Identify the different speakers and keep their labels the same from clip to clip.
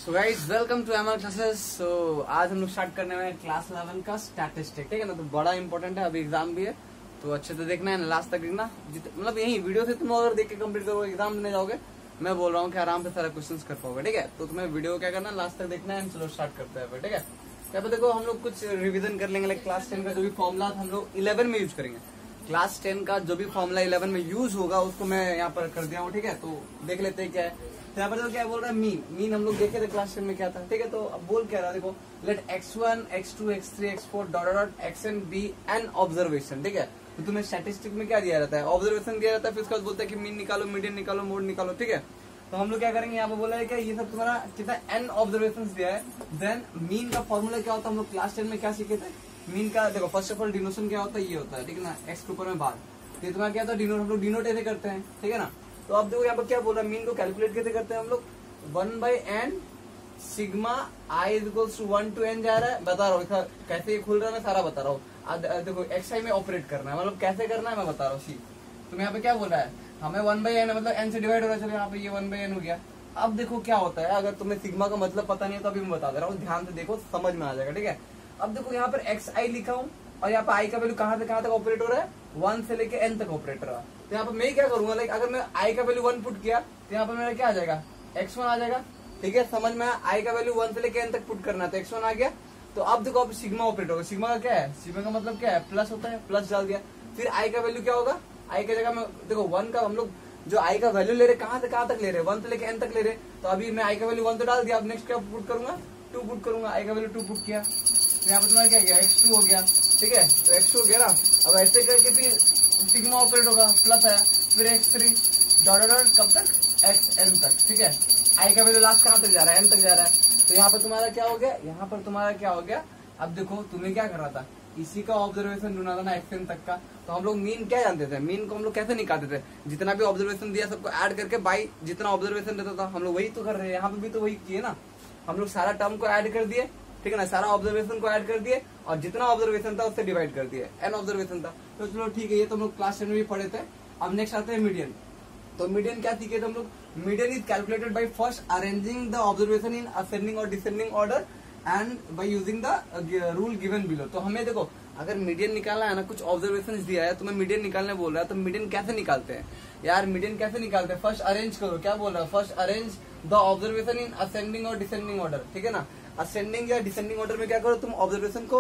Speaker 1: So guys welcome to MR classes. So आज हम लोग स्टार्ट करने वाले क्लास 11 का स्टैटिस्टिक, ठीक है ना। तो बड़ा इंपॉर्टेंट है, अभी एग्जाम भी है तो अच्छे से देखना है ना, लास्ट तक देखना। मतलब यही वीडियो से तुम अगर देख के कंप्लीट करोगे, एग्जाम देने जाओगे, मैं बोल रहा हूँ कि आराम से सारा क्वेश्चंस कर पाओगे, ठीक है। तो तुम्हें वीडियो क्या करना, लास्ट तक देखना है। चलो स्टार्ट करते हैं, ठीक है। क्या पे देखो, हम लोग कुछ रिविजन कर लेंगे। लाइक क्लास 10 का जो भी फॉर्मूला हम लोग 11 में यूज करेंगे। क्लास 10 का जो भी फॉर्मूला 11 में यूज होगा उसको मैं यहाँ पर कर दिया हूँ, ठीक है। तो देख लेते हैं क्या है। तो यहाँ पर तो क्या बोल रहा है, मीन हम लोग देखे थे क्लास 10 में क्या था, ठीक है। तो अब बोल क्या रहा है, देखो, let x1 x2 x3 x4 dot xn be an observation, ठीक है। तो तुम्हें स्टैटिस्टिक में क्या दिया रहता है, ऑब्जर्वेशन दिया रहता है। फिर उसके बाद बोलता है कि मीन निकालो, मीडियन निकालो, मोड निकालो, ठीक है। तो हम लोग क्या करेंगे, यहाँ पे बोला है कि ये सब तुम्हारा कितना n ऑब्जर्वेशन दिया है। देन मीन का फॉर्मूला क्या होता है, हम लोग क्लास 10 में क्या सीखे थे। मीन का देखो, फर्स्ट ऑफ ऑल डिनोशन क्या होता है, ये होता है, ठीक है ना, एक्स के ऊपर में बार। तो तुम्हारा क्या होता है, डिनोट हम लोग डिनोट ऐसे करते हैं, ठीक है ना। तो अब देखो यहाँ पर क्या बोल रहा है, मीन को कैलकुलेट कैसे करते हैं हम लोग, 1/n sigma i equals to 1 to n जा रहा है, बता रहा हूँ कैसे ये खुल रहा है, मैं सारा बता रहा हूँ। देखो xi में ऑपरेट करना है, मतलब कैसे करना है मैं बता रहा हूँ। सी तो यहाँ पे क्या बोल रहा है, हमें 1/n मतलब n से डिवाइड हो रहा है। चलो यहाँ पे ये 1/n हो गया। अब देखो क्या होता है, अगर तुम्हें सिग्मा का मतलब पता नहीं है तो अभी मैं बता दे रहा हूँ, ध्यान से देखो, समझ में आ जाएगा, ठीक है। अब देखो यहाँ पर xi लिखा हूँ और यहाँ पे i का वैल्यू कहाँ से कहाँ तक ऑपरेट हो रहा है, 1 से लेके n तक ऑपरेट हो रहा है। तो यहाँ पे मैं क्या करूंगा, लाइक अगर मैं i का वैल्यू 1 पुट किया तो यहाँ पे मेरा क्या आ जाएगा, x1 आ जाएगा, ठीक है। समझ में, i का वैल्यू 1 से लेके n तक पुट करना है तो x1 आ गया। तो अब देखो, अब सिग्मा ऑपरेट होगा। सिग्मा का क्या है, सिग्मा का मतलब क्या है, प्लस होता है, प्लस डाल दिया। फिर i का वैल्यू क्या होगा, i की जगह में देखो 1 का हम लोग जो i का वैल्यू ले रहे, कहाँ से कहाँ तक ले रहे, 1 से लेके n तक ले रहे। तो अभी मैं i का वैल्यू 1 तो डाल दिया, अब नेक्स्ट क्या पुट करूंगा, 2 पुट करूंगा। i का वैल्यू 2 पुट किया तो यहाँ पर तुम्हारा क्या गया, x2 हो गया, ठीक है। तो x2 हो गया ना। अब ऐसे करके फिर सिग्मा ऑपरेट होगा, प्लस आया, फिर x3 डॉट डॉट कब तक, xn तक, ठीक है। i का वैल्यू लास्ट कहाँ तक जा रहा है, n तक जा रहा है। तो यहाँ पर तुम्हारा क्या हो गया, यहाँ पर तुम्हारा क्या हो गया। अब देखो तुम्हें क्या करना था, इसी का ऑब्जर्वेशन ढूंढना था ना, xn तक का। तो हम लोग मीन क्या जानते थे, मीन को हम लोग कैसे निकालते थे, जितना भी ऑब्जर्वेशन दिया सबको ऐड करके बाई जितना ऑब्जर्वेशन देता था, हम लोग वही तो कर रहे हैं। यहाँ पे भी तो वही किए ना, हम लोग सारा टर्म को ऐड कर दिए, ठीक है ना, सारा ऑब्जर्वेशन को ऐड कर दिए और जितना ऑब्जर्वेशन था उससे डिवाइड कर दिए, एन ऑब्जर्वेशन था। तो चलो ठीक है, ये तो हम लोग क्लास 10 में भी पढ़े थे। अब नेक्स्ट आते हैं मीडियन। तो मीडियन क्या सीखे थे हम लोग, median is calculated by first arranging the observation in ascending और descending order and by using the rule given below. तो हमें देखो, अगर मीडियन निकालना है ना, कुछ ऑब्जर्वेशन दिया है, तुम्हें मीडियन निकालने बोल रहा है, तो मीडियन कैसे निकालते हैं यार, मीडियन कैसे निकालते हैं, फर्स्ट अरेंज करो। क्या बोल रहा है, first arrange the observation in ascending और डिसेंडिंग ऑर्डर, ठीक है ना। असेंडिंग या डिसेंडिंग ऑर्डर में क्या करो, तुम ऑब्जर्वेशन को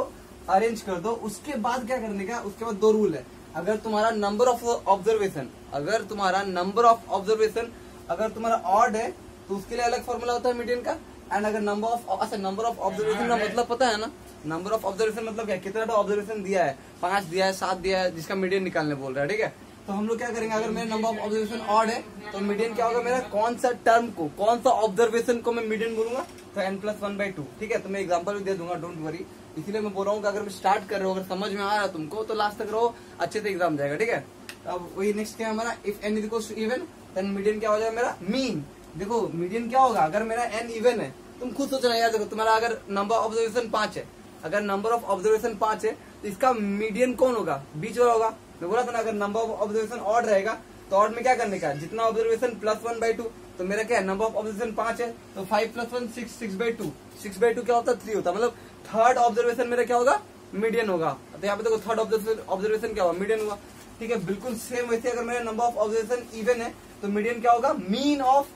Speaker 1: अरेंज कर दो। उसके बाद क्या करने का, उसके बाद 2 रूल है। अगर तुम्हारा नंबर ऑफ ऑब्जर्वेशन, अगर तुम्हारा नंबर ऑफ ऑब्जर्वेशन अगर तुम्हारा ऑड है तो उसके लिए अलग फॉर्मूला होता है मीडियन का। एंड अगर नंबर ऑफ ऑब्जर्वेशन का मतलब पता है ना, नंबर ऑफ ऑब्जर्वेशन मतलब क्या, कितना तो ऑब्जर्वेशन दिया है, 5 दिया है, 7 दिया है, जिसका मीडियन निकालने बोल रहा है, ठीक है। तो हम लोग क्या करेंगे, अगर मेरा नंबर ऑफ ऑब्जर्वेशन ऑड है तो मीडियन क्या होगा, मेरा कौन सा टर्म को, कौन सा ऑब्जर्वेशन को मैं मीडियन बोलूंगा, तो n+1/2, ठीक है। तो मैं एग्जांपल भी दे दूंगा, डोंट वरी। इसीलिए मैं बोल रहा हूँ कि अगर मैं स्टार्ट कर रहा हूँ, अगर समझ में आ रहा है तुमको तो लास्ट तक रहो, अच्छे से एग्जाम जाएगा, ठीक है। अब वही नेक्स्ट क्या हमारा, if n equals to even then median क्या हो जाएगा मेरा, मीन। देखो मीडियन क्या होगा, अगर मेरा n इवन है, तुम खुद सोचना यार, देखो तुम्हारा अगर नंबर ऑफ ऑब्जर्वेशन 5 है, अगर नंबर ऑफ ऑब्जर्वेशन 5 है तो इसका मीडियन कौन होगा, बीच वाला होगा। मैं बोला था ना, अगर नंबर ऑफ ऑब्जर्वेशन ऑड रहेगा तो ऑड में क्या करने का, जितना ऑब्जर्वेशन +1/2। तो मेरा क्या है, नंबर ऑफ ऑब्जर्वेशन 5 है तो 5 + 1 6, 6/2। 6/2 क्या होता है, 3 होता है, मतलब थर्ड ऑब्जर्वेशन मेरा क्या होगा, मीडियन होगा। तो यहाँ पे देखो थर्ड ऑब्जर्वेशन क्या होगा, मीडियन हुआ, ठीक है। बिल्कुल सेम वैसे अगर मेरा नंबर ऑफ ऑब्जर्वेशन इवन है तो मीडियन क्या होगा, मीन ऑफ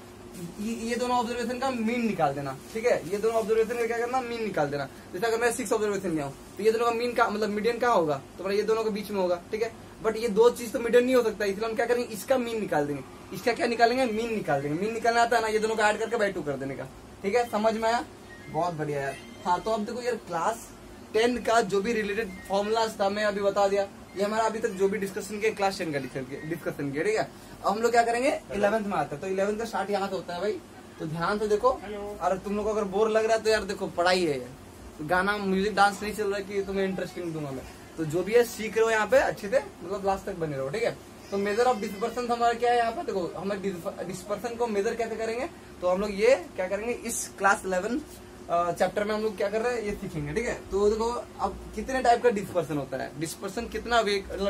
Speaker 1: ये दोनों ऑब्जर्वेशन का मीन निकाल देना, ठीक है। ये दोनों ऑब्जर्वेशन का क्या करना, मीन निकाल देना। जैसे अगर मैं 6 ऑब्जर्वेशन लिया हूँ तो ये दोनों का मीन का मतलब मीडियन क्या होगा, तो ये दोनों के बीच में होगा, ठीक है। बट ये 2 चीज तो मीडियन नहीं हो सकता, इसलिए हम क्या करेंगे, इसका मीन निकाल देंगे। इसका क्या निकालेंगे, मीन निकाल देंगे। मीन निकालना आता है ना, ये दोनों का ऐड करके बाई 2 कर देने का, ठीक है। समझ में आया, बहुत बढ़िया यार। हाँ, तो अब देखो यार, क्लास 10 का जो भी रिलेटेड फॉर्मूलाज था मैं अभी बता दिया। ये हमारा अभी तक जो भी डिस्कशन किया क्लास 10 का डिस्कसन किया, ठीक है। अब हम लोग क्या करेंगे, 11th में आता है। तो 11th का स्टार्ट यहाँ से होता है भाई, तो ध्यान से देखो। और तुम लोग को अगर बोर लग रहा है तो यार देखो, पढ़ाई है, तो गाना म्यूजिक डांस नहीं चल रहा है कि तुम्हें इंटरेस्टिंग दूंगा मैं। तो जो भी है सीख रहे हो यहाँ पे अच्छे से, मतलब लास्ट तक बने रहो, ठीक है। तो मेजर ऑफ डिस्पर्सन हमारा क्या है यहाँ पे, देखो हमें डिस्पर्सन को मेजर कैसे करेंगे, तो हम लोग ये क्या करेंगे, इस क्लास 11 चैप्टर में हम लोग क्या कर रहे हैं, ये सीखेंगे, ठीक है। तो देखो अब कितने टाइप का डिस्पर्सन होता है, डिस्पर्सन कितना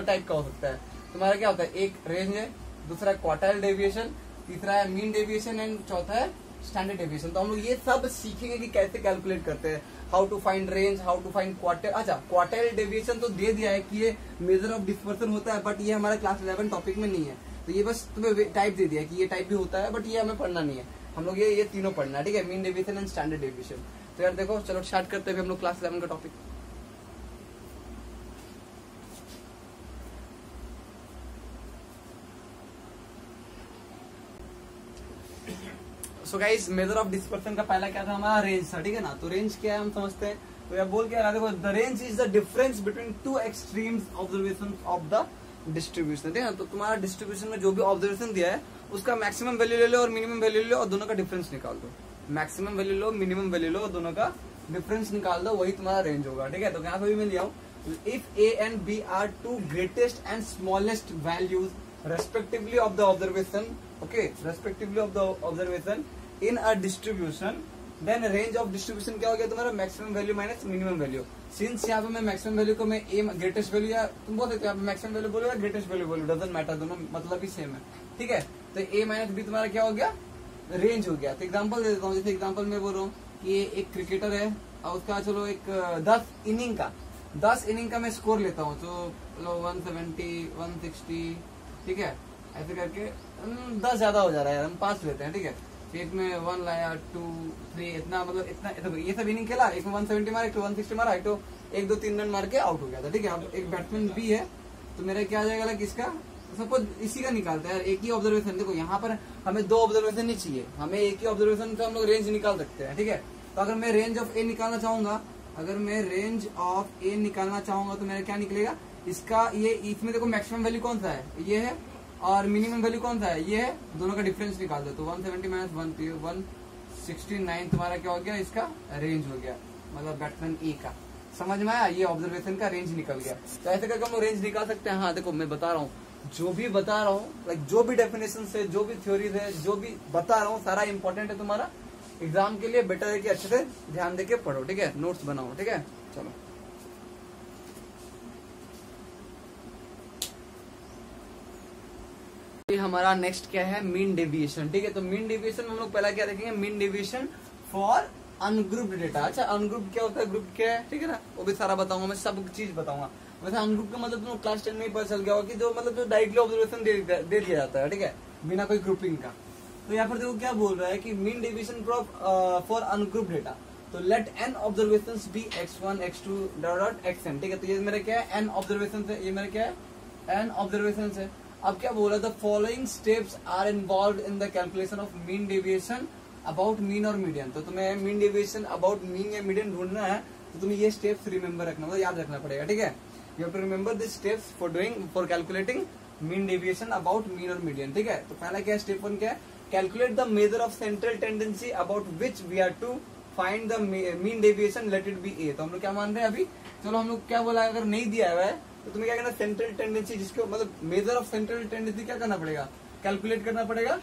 Speaker 1: टाइप का हो सकता है। तुम्हारा क्या होता है, एक रेंज है, दूसरा क्वार्टाइल डेविएशन, तीसरा है मीन डेविएशन एंड चौथा है स्टैंडर्ड डेविएशन। तो हम लोग ये सब सीखेंगे कि कैसे कैलकुलेट करते हैं, how to find range, how to find quarter. अच्छा, क्वार्टाइल डेविएशन तो दे दिया है कि ये मेजर ऑफ डिस्पर्सन होता है, बट ये हमारा क्लास 11 टॉपिक में नहीं है। तो ये बस तुम्हें टाइप दे दिया है कि ये टाइप भी होता है, बट ये हमें पढ़ना नहीं है। हम लोग ये तीनों पढ़ना है, ठीक है, mean deviation and standard deviation. तो यार देखो, चलो स्टार्ट करते हैं हम लोग क्लास 11 का topic. So guys, measure of dispersion का पहला क्या था हमारा, रेंज था, ठीक है ना। तो रेंज क्या है हम समझते हैं। तो यार बोल क्या रहा, देखो, the range is the difference between two extremes observation of the distribution, ठीक है ना। तो तुम्हारा डिस्ट्रीब्यूशन में जो भी ऑब्जर्वेशन दिया है उसका मैक्सिमम वैल्यू ले लो और मिनिमम वैल्यू ले लो और दोनों का डिफरेंस निकाल दो। मैक्सिमम वैल्यू लो, मिनिमम वैल्यू लो और दोनों का डिफरेंस निकाल दो, वही तुम्हारा रेंज होगा, ठीक है। तो यहाँ पे भी मैं लिया हूँ, if A and B are two greatest and smallest values respectively of the observation, okay, respectively of the observation in a distribution, then range of distribution क्या हो गया तुम्हारा, maximum value minus minimum value. Since यहाँ पे मैं maximum value को मैं a greatest value, या तुम बोल सकते हो मैक्सिमम वैल्यू बोलो या ग्रेटेस्ट वैल्यू बोलो, डजंट मैटर, दोनों मतलब ही सेम है, ठीक है। तो ए माइनस बी तुम्हारा क्या हो गया, रेंज हो गया। तो एग्जांपल दे देता हूँ, जैसे एग्जांपल में बोल रहा हूँ कि ये एक क्रिकेटर है और उसका चलो एक 10 इनिंग का मैं स्कोर लेता हूँ, तो 170, 160, ठीक है, ऐसे करके 10 ज्यादा हो जा रहा है यार, हम 5 लेते हैं, ठीक है। एक में 1 लाया, 2, 3, इतना मतलब इतना, तो ये सब इनिंग खेला, एक में 170 मारा, एक 160 मारा, एक तो 1, 2, 3 रन मार के आउट हो गया था, ठीक है। अब एक बैट्समैन भी है, तो मेरा क्या आ जाएगा, लाइक इसका सपोज इसी का निकालते हैं यार, एक ही ऑब्जर्वेशन, देखो यहाँ पर हमें 2 ऑब्जर्वेशन नहीं चाहिए, हमें एक ही ऑब्जर्वेशन से हम लोग रेंज निकाल सकते हैं, ठीक है। तो अगर मैं रेंज ऑफ ए निकालना चाहूंगा, तो मेरा क्या निकलेगा, इसका ये, इसमें देखो मैक्सिमम वैल्यू कौन सा है, ये है, और मिनिमम वैल्यू कौन सा है, ये है, दोनों का डिफरेंस निकाल दो, तो 170 माइनस 169 तुम्हारा क्या हो गया, इसका रेंज हो गया, मतलब बैट्समैन ए का। समझ में आया, ये ऑब्जर्वेशन का रेंज निकल गया। तो ऐसे करके हम लोग रेंज निकाल सकते हैं। हाँ देखो, मैं बता रहा हूँ, जो भी बता रहा हूँ, लाइक जो भी डेफिनेशन है, जो भी थ्योरीज है, जो भी बता रहा हूँ, सारा इंपॉर्टेंट है तुम्हारा एग्जाम के लिए। बेटर है कि अच्छे से ध्यान देके पढ़ो, ठीक है, नोट्स बनाओ, ठीक है। चलो हमारा नेक्स्ट क्या है, मीन डेविएशन, ठीक है। तो मीन डेविएशन में हम लोग पहला क्या देखेंगे, mean deviation for ungrouped data. अच्छा, अनग्रुप्ड क्या होता है, ग्रुप क्या है, ठीक है ना, वो भी सारा बताऊंगा, मैं सब चीज बताऊंगा। वैसे अनग्रुप का मतलब तुम क्लास 10 में ही पता चल गया होगा कि जो मतलब जो डायरेक्टली ऑब्जर्वेशन दे दिया जाता है, ठीक है, बिना कोई ग्रुपिंग का। तो यहाँ पर देखो क्या बोल रहा है कि mean deviation for ungrouped data, तो let n observation be x1, x2 dot xn, ठीक है। तो ये मेरा क्या है, एन ऑब्जर्वेशन है, ये मेरा क्या है, एन ऑब्जर्वेशन है। अब क्या बोला, the following steps are involve in the calculation of mean deviation about mean और मीडियन। तो तुम्हें मीन डेविएशन अबाउट मीन या मीडियन ढूंढना है, तो तुम्हें ये स्टेप्स रिमेंबर रखना, मतलब याद रखना पड़ेगा, ठीक है। You have to remember this steps for calculating mean deviation about mean और मीडियन, ठीक है। तो पहला क्या है, स्टेप 1 क्या है, calculate the measure of central tendency about which we are to find the mean deviation, let it be A. तो हम लोग क्या मान रहे हैं अभी, चलो हम लोग क्या बोला, अगर नहीं दिया हुआ है तो तुम्हें क्या करना, सेंट्रल टेंडेंसी, जिसके मतलब मेजर ऑफ सेंट्रल टेंडेंसी क्या करना पड़ेगा, कैलकुलेट करना पड़ेगा,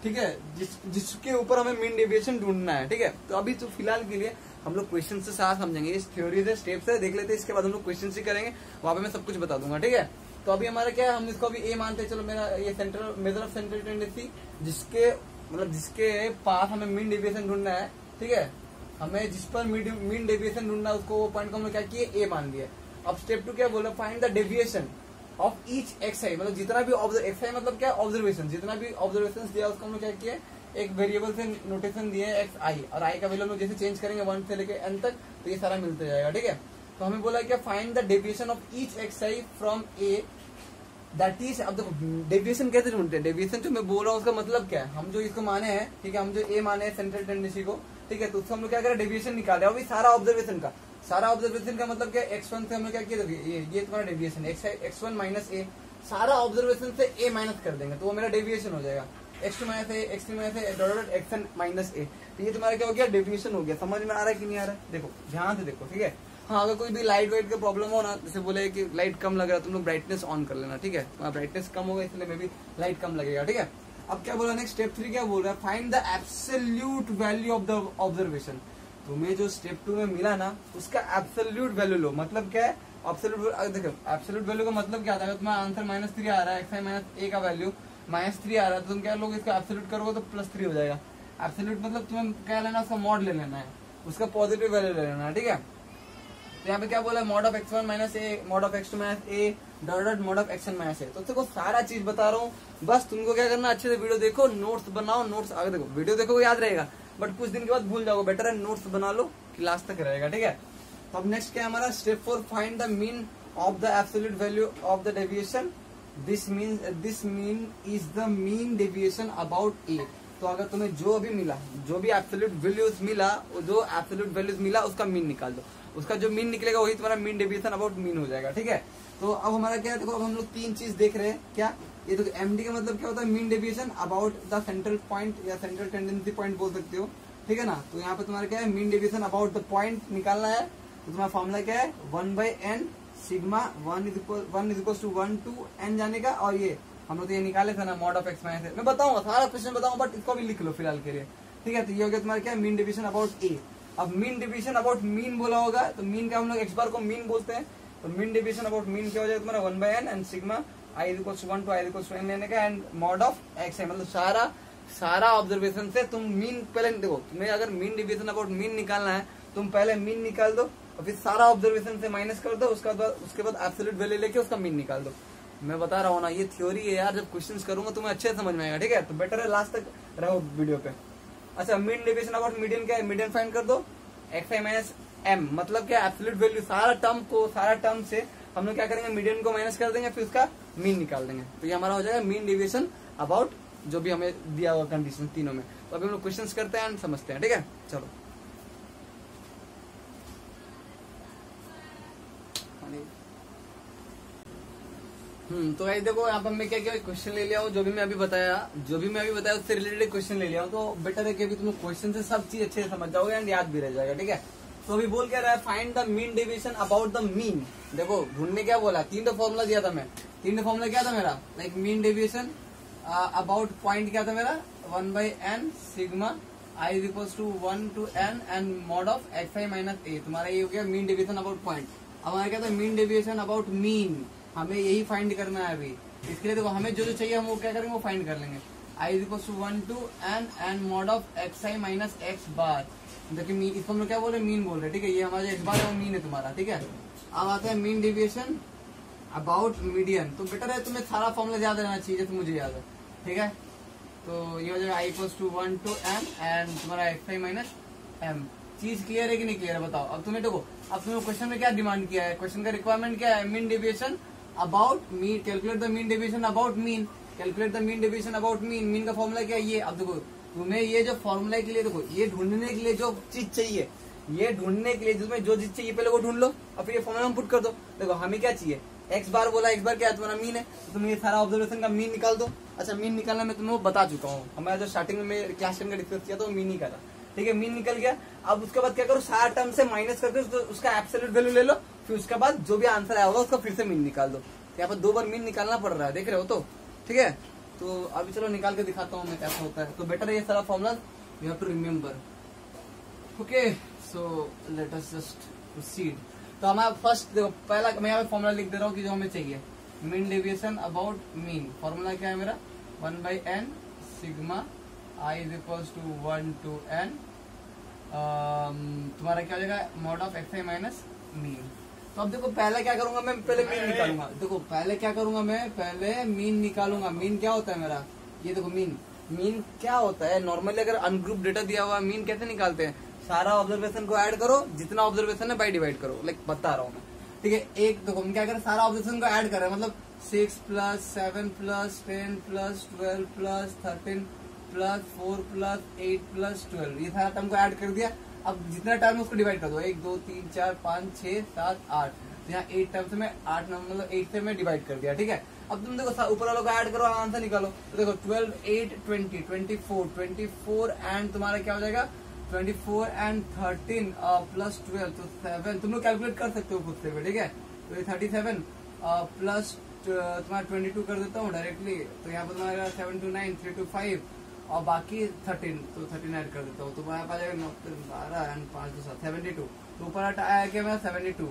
Speaker 1: ठीक है, जिसके ऊपर हमें मीन डेविएशन ढूंढना है, ठीक है। तो अभी तो फिलहाल के लिए हम लोग क्वेश्चन से साथ समझेंगे, इस थ्योरी से स्टेप्स है देख लेते हैं, इसके बाद हम लोग क्वेश्चन ही करेंगे, वहां पे मैं सब कुछ बता दूंगा, ठीक है। तो अभी हमारा क्या है, हम इसको अभी ए मानते हैं, चलो मेरा ये central major of central tendency, जिसके पास हमें मीन डेविएशन ढूंढना है, ठीक है, हमें जिस पर मीन डेविएशन ढूंढना है उसको वो पॉइंट को हमने क्या किया, ए मान लिया। अब स्टेप 2 क्या बोला, find the deviation of each x i, मतलब जितना भी एक्स आई मतलब क्या, ऑब्जर्वेशन, जितना भी ऑब्जर्वेशन दिया उसको हमने क्या किया, एक वेरिएबल से नोटेशन दिए एक्स आई, और आई का वैल्यू जैसे चेंज करेंगे 1 से लेके एन तक, तो ये सारा मिलते जाएगा, ठीक है। तो हमें बोला क्या, find the deviation of each x I from A, that is, अब देखो डेविएशन कैसे ढूंढते हैं, डेविएशन जो मैं बोल रहा हूँ उसका मतलब क्या है, हम जो इसको माने हैं, ठीक है, हम जो ए माने हैं सेंट्रल टेंडेंसी को, ठीक है, तो उसको हम लोग क्या करें, डेविएशन निकाल रहे हैं। अभी सारा ऑब्जर्वेशन का मतलब क्या, x1 से हमने क्या किया, ये तुम्हारा डेविएशन x1 माइनस ए, सारा ऑब्जर्वेशन से ए माइनस कर देंगे तो वो मेरा डेविएशन हो जाएगा, x2 minus A, x3 minus A, dot xn minus A. तो ये तुम्हारा क्या हो गया, डेविएशन हो गया। समझ में आ रहा है कि नहीं आ रहा है, देखो ध्यान से देखो, ठीक है। हाँ, अगर कोई भी लाइट वाइट का प्रॉब्लम हो ना, जैसे बोले कि लाइट कम लग रहा है, तुम लोग ब्राइटनेस ऑन कर लेना, ठीक है, ब्राइटनेस कम होगा इसलिए मे भी लाइट कम लगेगा, ठीक है। अब क्या बोला नेक्स्ट, स्टेप 3 क्या बोल रहा है, find the absolute value of the observation. तुम्हें जो स्टेप 2 में मिला ना, उसका एब्सोल्यूट वैल्यू लो। मतलब क्या है एब्सोल्यूट, देखो एब्सोल्यूट वैल्यू का मतलब क्या आता है, तुम्हारा आंसर -3 आ रहा है, एक्स आई माइनस ए का वैल्यू -3 आ रहा है, तो तुम क्या लोग इसका एब्सोल्यूट करोगे तो +3 हो जाएगा। एब्सोल्यूट मतलब तुम्हें क्या लेना है, उसका मॉड ले लेना है, उसका पॉजिटिव वैल्यू ले लेना है, ठीक है। तो यहाँ पे क्या बोला, mod of x1 minus A, mod of x2 minus A, dot dot mod of x1 minus A. तो देखो सारा चीज बता रहा हूँ, बस तुमको क्या करना, अच्छे से वीडियो देखो, नोट्स बनाओ, नोट्स आगे देखो, वीडियो देखो याद रहेगा, बट कुछ दिन के बाद भूल जाओगे, बेटर है नोट्स बना लो, क्लास तक रहेगा, ठीक है। तो अब नेक्स्ट क्या है हमारा, step 4, find the mean of the absolute value of the deviation, this mean is the mean deviation about A. तो अगर तुम्हें जो भी मिला, जो भी एब्सोल्यूट वैल्यूज मिला, जो एब्सोल्यूट वैल्यूज मिला उसका मीन निकाल दो, उसका जो मीन निकलेगा वही तुम्हारा मीन डेविएशन अबाउट मीन हो जाएगा, ठीक है। तो अब हमारा क्या है, देखो अब हम लोग तीन चीज देख रहे हैं, क्या ये देखो एमडी का मतलब क्या होता है, mean deviation about the central point या सेंट्रल टेंडेंसी पॉइंट बोल सकते हो, ठीक है ना। तो यहाँ पे तुम्हारा क्या है, mean deviation about the point निकालना है। तो तुम्हारा फॉर्मूला क्या है, 1/n sigma 1 is equal to 1 to n जाने का, और ये हम लोग तो ये निकाले थे ना, मॉड ऑफ x माइनस ए। मैं बताऊंगा सारा क्वेश्चन बताऊंगा, बट इसको भी लिख लो फिलहाल के लिए, ठीक है। तो ये हो गया तुम्हारा क्या, मीन डेविएशन अबाउट ए। अब मीन डेविएशन अबाउट मीन बोला होगा, तो मीन का हम लोग x बार को मीन बोलते हैं, तो मीन डेविएशन अबाउट मीन क्या हो जाएगा तुम्हारा 1/n and sigma i is equal to 1 to i is equal to n लेने का, एंड मॉड ऑफ x है, मतलब सारा ऑब्जर्वेशन से तुम मीन पहले देखो, तुम्हें अगर मीन डेविएशन अबाउट मीन निकालना है, तुम पहले मीन निकाल दो और फिर सारा ऑब्जर्वेशन से माइनस कर दो, उसके बाद एब्सोल्यूट वैल्यू लेके उसका मीन निकाल दो। मैं बता रहा हूँ ना, ये थ्योरी है यार, जब क्वेश्चंस करूंगा तुम्हें अच्छे से समझ में आएगा, ठीक है। तो बेटर है लास्ट तक रहो वीडियो पे। अच्छा, मीन डेविएशन अबाउट मीडियन क्या है, मीडियन फाइंड कर दो, xi माइनस m, मतलब क्या, एब्सोल्यूट वैल्यू, सारा टर्म से हम लोग क्या करेंगे, मीडियन को माइनस कर देंगे, फिर उसका मीन निकाल देंगे। तो ये हमारा हो जाएगा मीन डेविएशन अबाउट जो भी हमें दिया हुआ कंडीशन तीनों में। तो अभी हम लोग क्वेश्चंस करते हैं एंड समझते हैं, ठीक है। चलो तो भाई देखो यहाँ पर मैं क्या क्वेश्चन ले लिया हूँ, जो भी मैं अभी बताया उससे रिलेटेड क्वेश्चन ले लिया हूँ। तो बेटर है कि अभी तुम क्वेश्चन से सब चीज अच्छे से समझ जाओगे एंड याद भी रह जाएगा, ठीक है। तो अभी बोल क्या रहा है, find the mean deviation about the mean. देखो ढूंढने क्या बोला, तीन फॉर्मूला दिया था मैं, तीन फॉर्मूला क्या था मेरा, like mean deviation about point क्या था मेरा, 1/n sigma i is equal to 1 to n and mod of xi minus A. तुम्हारा ये हो गया मीन डेविएशन अबाउट पॉइंट। अब हमारा क्या था, मीन डेविएशन अबाउट मीन, हमें यही फाइंड करना है अभी। इसके लिए देखो हमें जो चाहिए हम वो क्या करेंगे, वो फाइंड कर लेंगे। i is equal to 1 to n and mod of xi minus x bar. देखिए इसको हम लोग क्या बोल रहे हैं, मीन बोल रहे हैं, ठीक है। ये हमारा x बार है वो मीन है तुम्हारा, ठीक है। अब आता है मीन डेविएशन अबाउट मीडियन। तो बेटर है तुम्हें सारा फॉर्मूला याद रहना चाहिए, जैसे मुझे याद है, ठीक है। तो ये हो जाएगा i equal to 1 to n and तुम्हारा xi माइनस m। चीज क्लियर है कि नहीं क्लियर है बताओ। अब तुम्हें देखो, अब तुम्हें क्वेश्चन में क्या डिमांड किया है, क्वेश्चन का रिक्वायरमेंट क्या है, mean deviation about mean, calculate the mean deviation about mean, calculate the mean deviation about mean. Mean का फॉर्मूला क्या है ये। अब देखो तुम्हें ये जो फॉर्मूला के लिए, देखो ये ढूंढने के लिए जो चीज चाहिए, ये ढूंढने के लिए तुम्हें जो चीज चाहिए पहले वो ढूंढ लो और फिर ये फॉर्मूला में पुट कर दो। देखो हमें क्या चाहिए, x बार बोला, x बार क्या है तुम्हारा मीन है, तो तुम ये सारा ऑब्जर्वेशन का मीन निकाल दो। अच्छा, मीन निकालना मैं तुम्हें बता चुका हूँ, हमारा जो स्टार्टिंग में क्लास 10 का डिस्कस किया था वो मीन ही करा, ठीक है। मीन निकल गया। अब उसके बाद क्या करो, सारा टर्म से माइनस करके उसका एब्सोल्यूट वैल्यू ले लो, फिर उसके बाद जो भी आंसर आया होगा उसका फिर से मीन निकाल दो। यहाँ पर 2 बार मीन निकालना पड़ रहा है, देख रहे हो तो, ठीक है। तो अभी चलो निकाल के दिखाता हूँ मैं कैसा होता है। तो बेटर है ये सारा formula you have to remember, okay. So let us just proceed. तो हमारा फर्स्ट देखो, पहला मैं यहाँ पे फॉर्मूला लिख दे रहा हूँ कि जो हमें चाहिए, mean deviation about mean. Formula क्या है मेरा, 1/n sigma i is equal to 1 to n, तुम्हारा क्या हो जाएगा, mod of xi minus mean. तो अब देखो पहले क्या करूंगा मैं, पहले मीन निकालूंगा। देखो पहले क्या करूंगा मैं, पहले मीन निकालूंगा। मीन क्या होता है मेरा, ये देखो मीन क्या होता है। नॉर्मली अगर अनग्रुप डेटा दिया हुआ, मीन कैसे निकालते हैं, सारा ऑब्जर्वेशन को ऐड करो, जितना ऑब्जर्वेशन है बाई डिवाइड करो, लाइक बता रहा हूँ मैं, ठीक है। एक देखो हम क्या करें, सारा ऑब्जर्वेशन को ऐड कर रहे हैं, मतलब 6 + 7 + 10 + 12 + 13 + 4 + 8 + 12, ये सारा टर्म को ऐड कर दिया। अब जितना टर्म है उसको डिवाइड कर दो, 1 2 3 4 5 6 7 8, यहाँ 8 टर्म से मैं 8 नंबर मतलब 8 से मैं डिवाइड कर दिया, ठीक है। अब तुम देखो ऊपर वालों को ऐड करो, आंसर निकालो। तो देखो 12 8 20 24 एंड तुम्हारा क्या हो जाएगा, 24 एंड 13 + 12 तो 7। तुम लोग कैलकुलेट कर सकते हो खुद से, ठीक है। तो ये 37 प्लस तुम्हारा 22 कर देता हूँ डायरेक्टली। तो यहाँ पर तुम्हारा 7 to 9 3 to 5 और बाकी 13, तो 13 ऐड कर देता हूँ। तो तुम्हारे पास जाएगा 12 एंड 5 to 7 72। तो ऊपर आया क्या मेरा 72,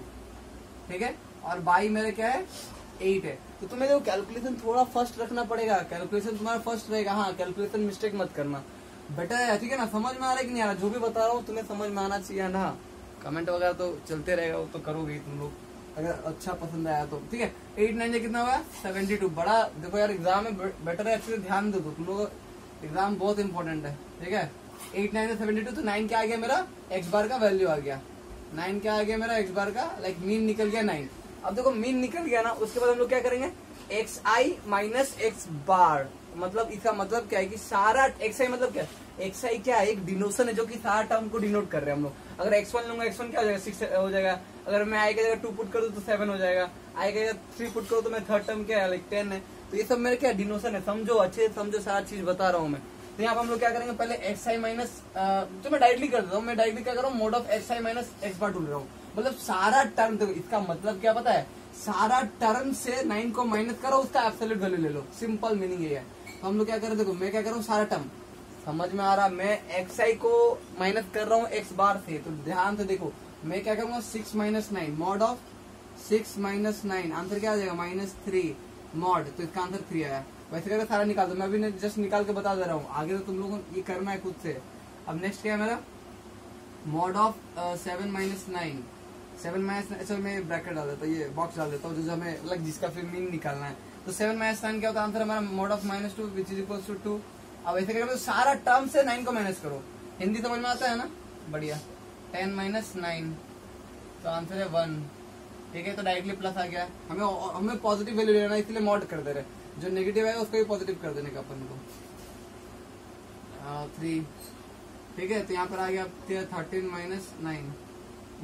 Speaker 1: ठीक है। और बाई मेरे क्या है 8 है। तो तुम्हें जो कैलकुलेशन थोड़ा फर्स्ट रखना पड़ेगा, कैलकुलेशन तुम्हारा फर्स्ट रहेगा, हाँ कैलकुलेशन मिस्टेक मत करना। बेटर है, ठीक है ना। समझ में आ रहा है कि नहीं आ रहा, जो भी बता रहा हूँ तुम्हें समझ में आना चाहिए ना। कमेंट वगैरह तो चलते रहेगा, वो तो करोगे ही तुम लोग अगर अच्छा पसंद आया तो, ठीक है। 8 9 से कितना हुआ 72। बड़ा देखो यार एग्जाम में बेटर है, अच्छे से ध्यान दो तुम लोग, एग्जाम बहुत इंपॉर्टेंट है, ठीक है। 8 9 से 72, तो 9 क्या आ गया मेरा, एक्स बार का वैल्यू आ गया। 9 क्या आ गया मेरा, एक्स बार का, लाइक मीन निकल गया 9। अब देखो मीन निकल गया ना, उसके बाद हम लोग क्या करेंगे, एक्स आई माइनस एक्स बार। मतलब इसका मतलब क्या है कि सारा एक्स आई मतलब क्या है, एक्स आई क्या है, एक डिनोशन है जो कि सारा टर्म को डिनोट कर रहे हैं हम लोग। अगर x1 लूंगा, x1 क्या हो जाएगा 6 हो जाएगा। अगर मैं आई की जगह 2 पुट कर दूं तो 7 हो जाएगा। आई की जगह 3 पुट करूँ तो मैं थर्ड टर्म क्या है, लाइक 10 है। तो ये सब मेरे क्या डिनोशन है, समझो अच्छे से समझो, सारा चीज बता रहा हूँ मैं। तो यहाँ पर हम लोग क्या करेंगे, पहले एक्स आई माइनस, तो मैं डायरेक्टली कर देता हूँ, मैं डायरेक्टली क्या कर रहा हूँ, mod of x i minus x bar ढूंढ रहा हूँ। मतलब सारा टर्म, देखो इसका मतलब क्या पता है, सारा टर्म से 9 को माइनस करो, उसका एब्सोल्यूट वैल्यू ले लो, सिंपल मीनिंग ये है। तो हम लोग क्या करें, देखो मैं क्या कर रहा हूँ, सारा टर्म समझ में आ रहा, मैं एक्स आई को माइनस कर रहा हूँ एक्स बार से। तो ध्यान से देखो, मैं क्या करूंगा, 6 minus 9 mod of 6 minus 9, answer क्या आ जाएगा, -3 मॉड। तो इसका आंसर 3 आया। वैसे करके सारा निकाल दो, मैं अभी जस्ट निकाल के बता दे रहा हूँ, आगे तो तुम लोगों को ये करना है खुद से। अब नेक्स्ट क्या है मेरा, मॉड ऑफ 7 माइनस 9, 7 माइनस, अच्छा मैं ब्रैकेट डाल देता हूँ, ये बॉक्स डाल देता हूँ जो हमें अलग, जिसका फिर मीन निकालना है। तो 7 माइनस 9 क्या होता है, आंसर हमारा mod of -2 which is equal to 2। अब ऐसे करके तो सारा टर्म से 9 को माइनस करो, हिंदी समझ में आता है ना, बढ़िया। 10 माइनस 9, तो आंसर है 1, ठीक है। तो डायरेक्टली प्लस आ गया, हमें पॉजिटिव वैल्यू लेना है, इसलिए मॉड कर दे रहे, जो नेगेटिव है उसको भी पॉजिटिव कर देने का अपन को। 3, ठीक है। तो यहाँ पर आ गया 13 माइनस 9,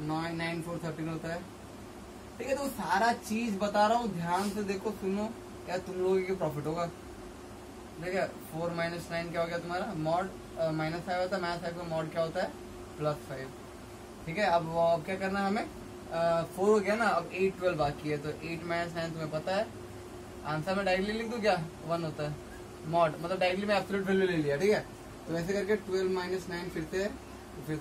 Speaker 1: 9 4 13 होता है, ठीक है। तो सारा चीज बता रहा हूँ, ध्यान से देखो सुनो, क्या तुम लोगों के प्रॉफिट होगा, ठीक है। 4 माइनस 9 क्या हो गया तुम्हारा, मॉड -5 होता है, -5 का मॉड क्या होता है, +5, ठीक है। अब क्या करना है हमें, 4 हो गया ना, अब 8 12 बाकी है। तो 8 माइनस 9 तुम्हें पता है, आंसर में डायरेक्टली लिख दूं क्या, 1 होता है मॉड, मतलब डायरेक्टली में एब्सोल्यूट वैल्यू ले लिया, ठीक है। तो ऐसे करके 12 माइनस 9 फिर से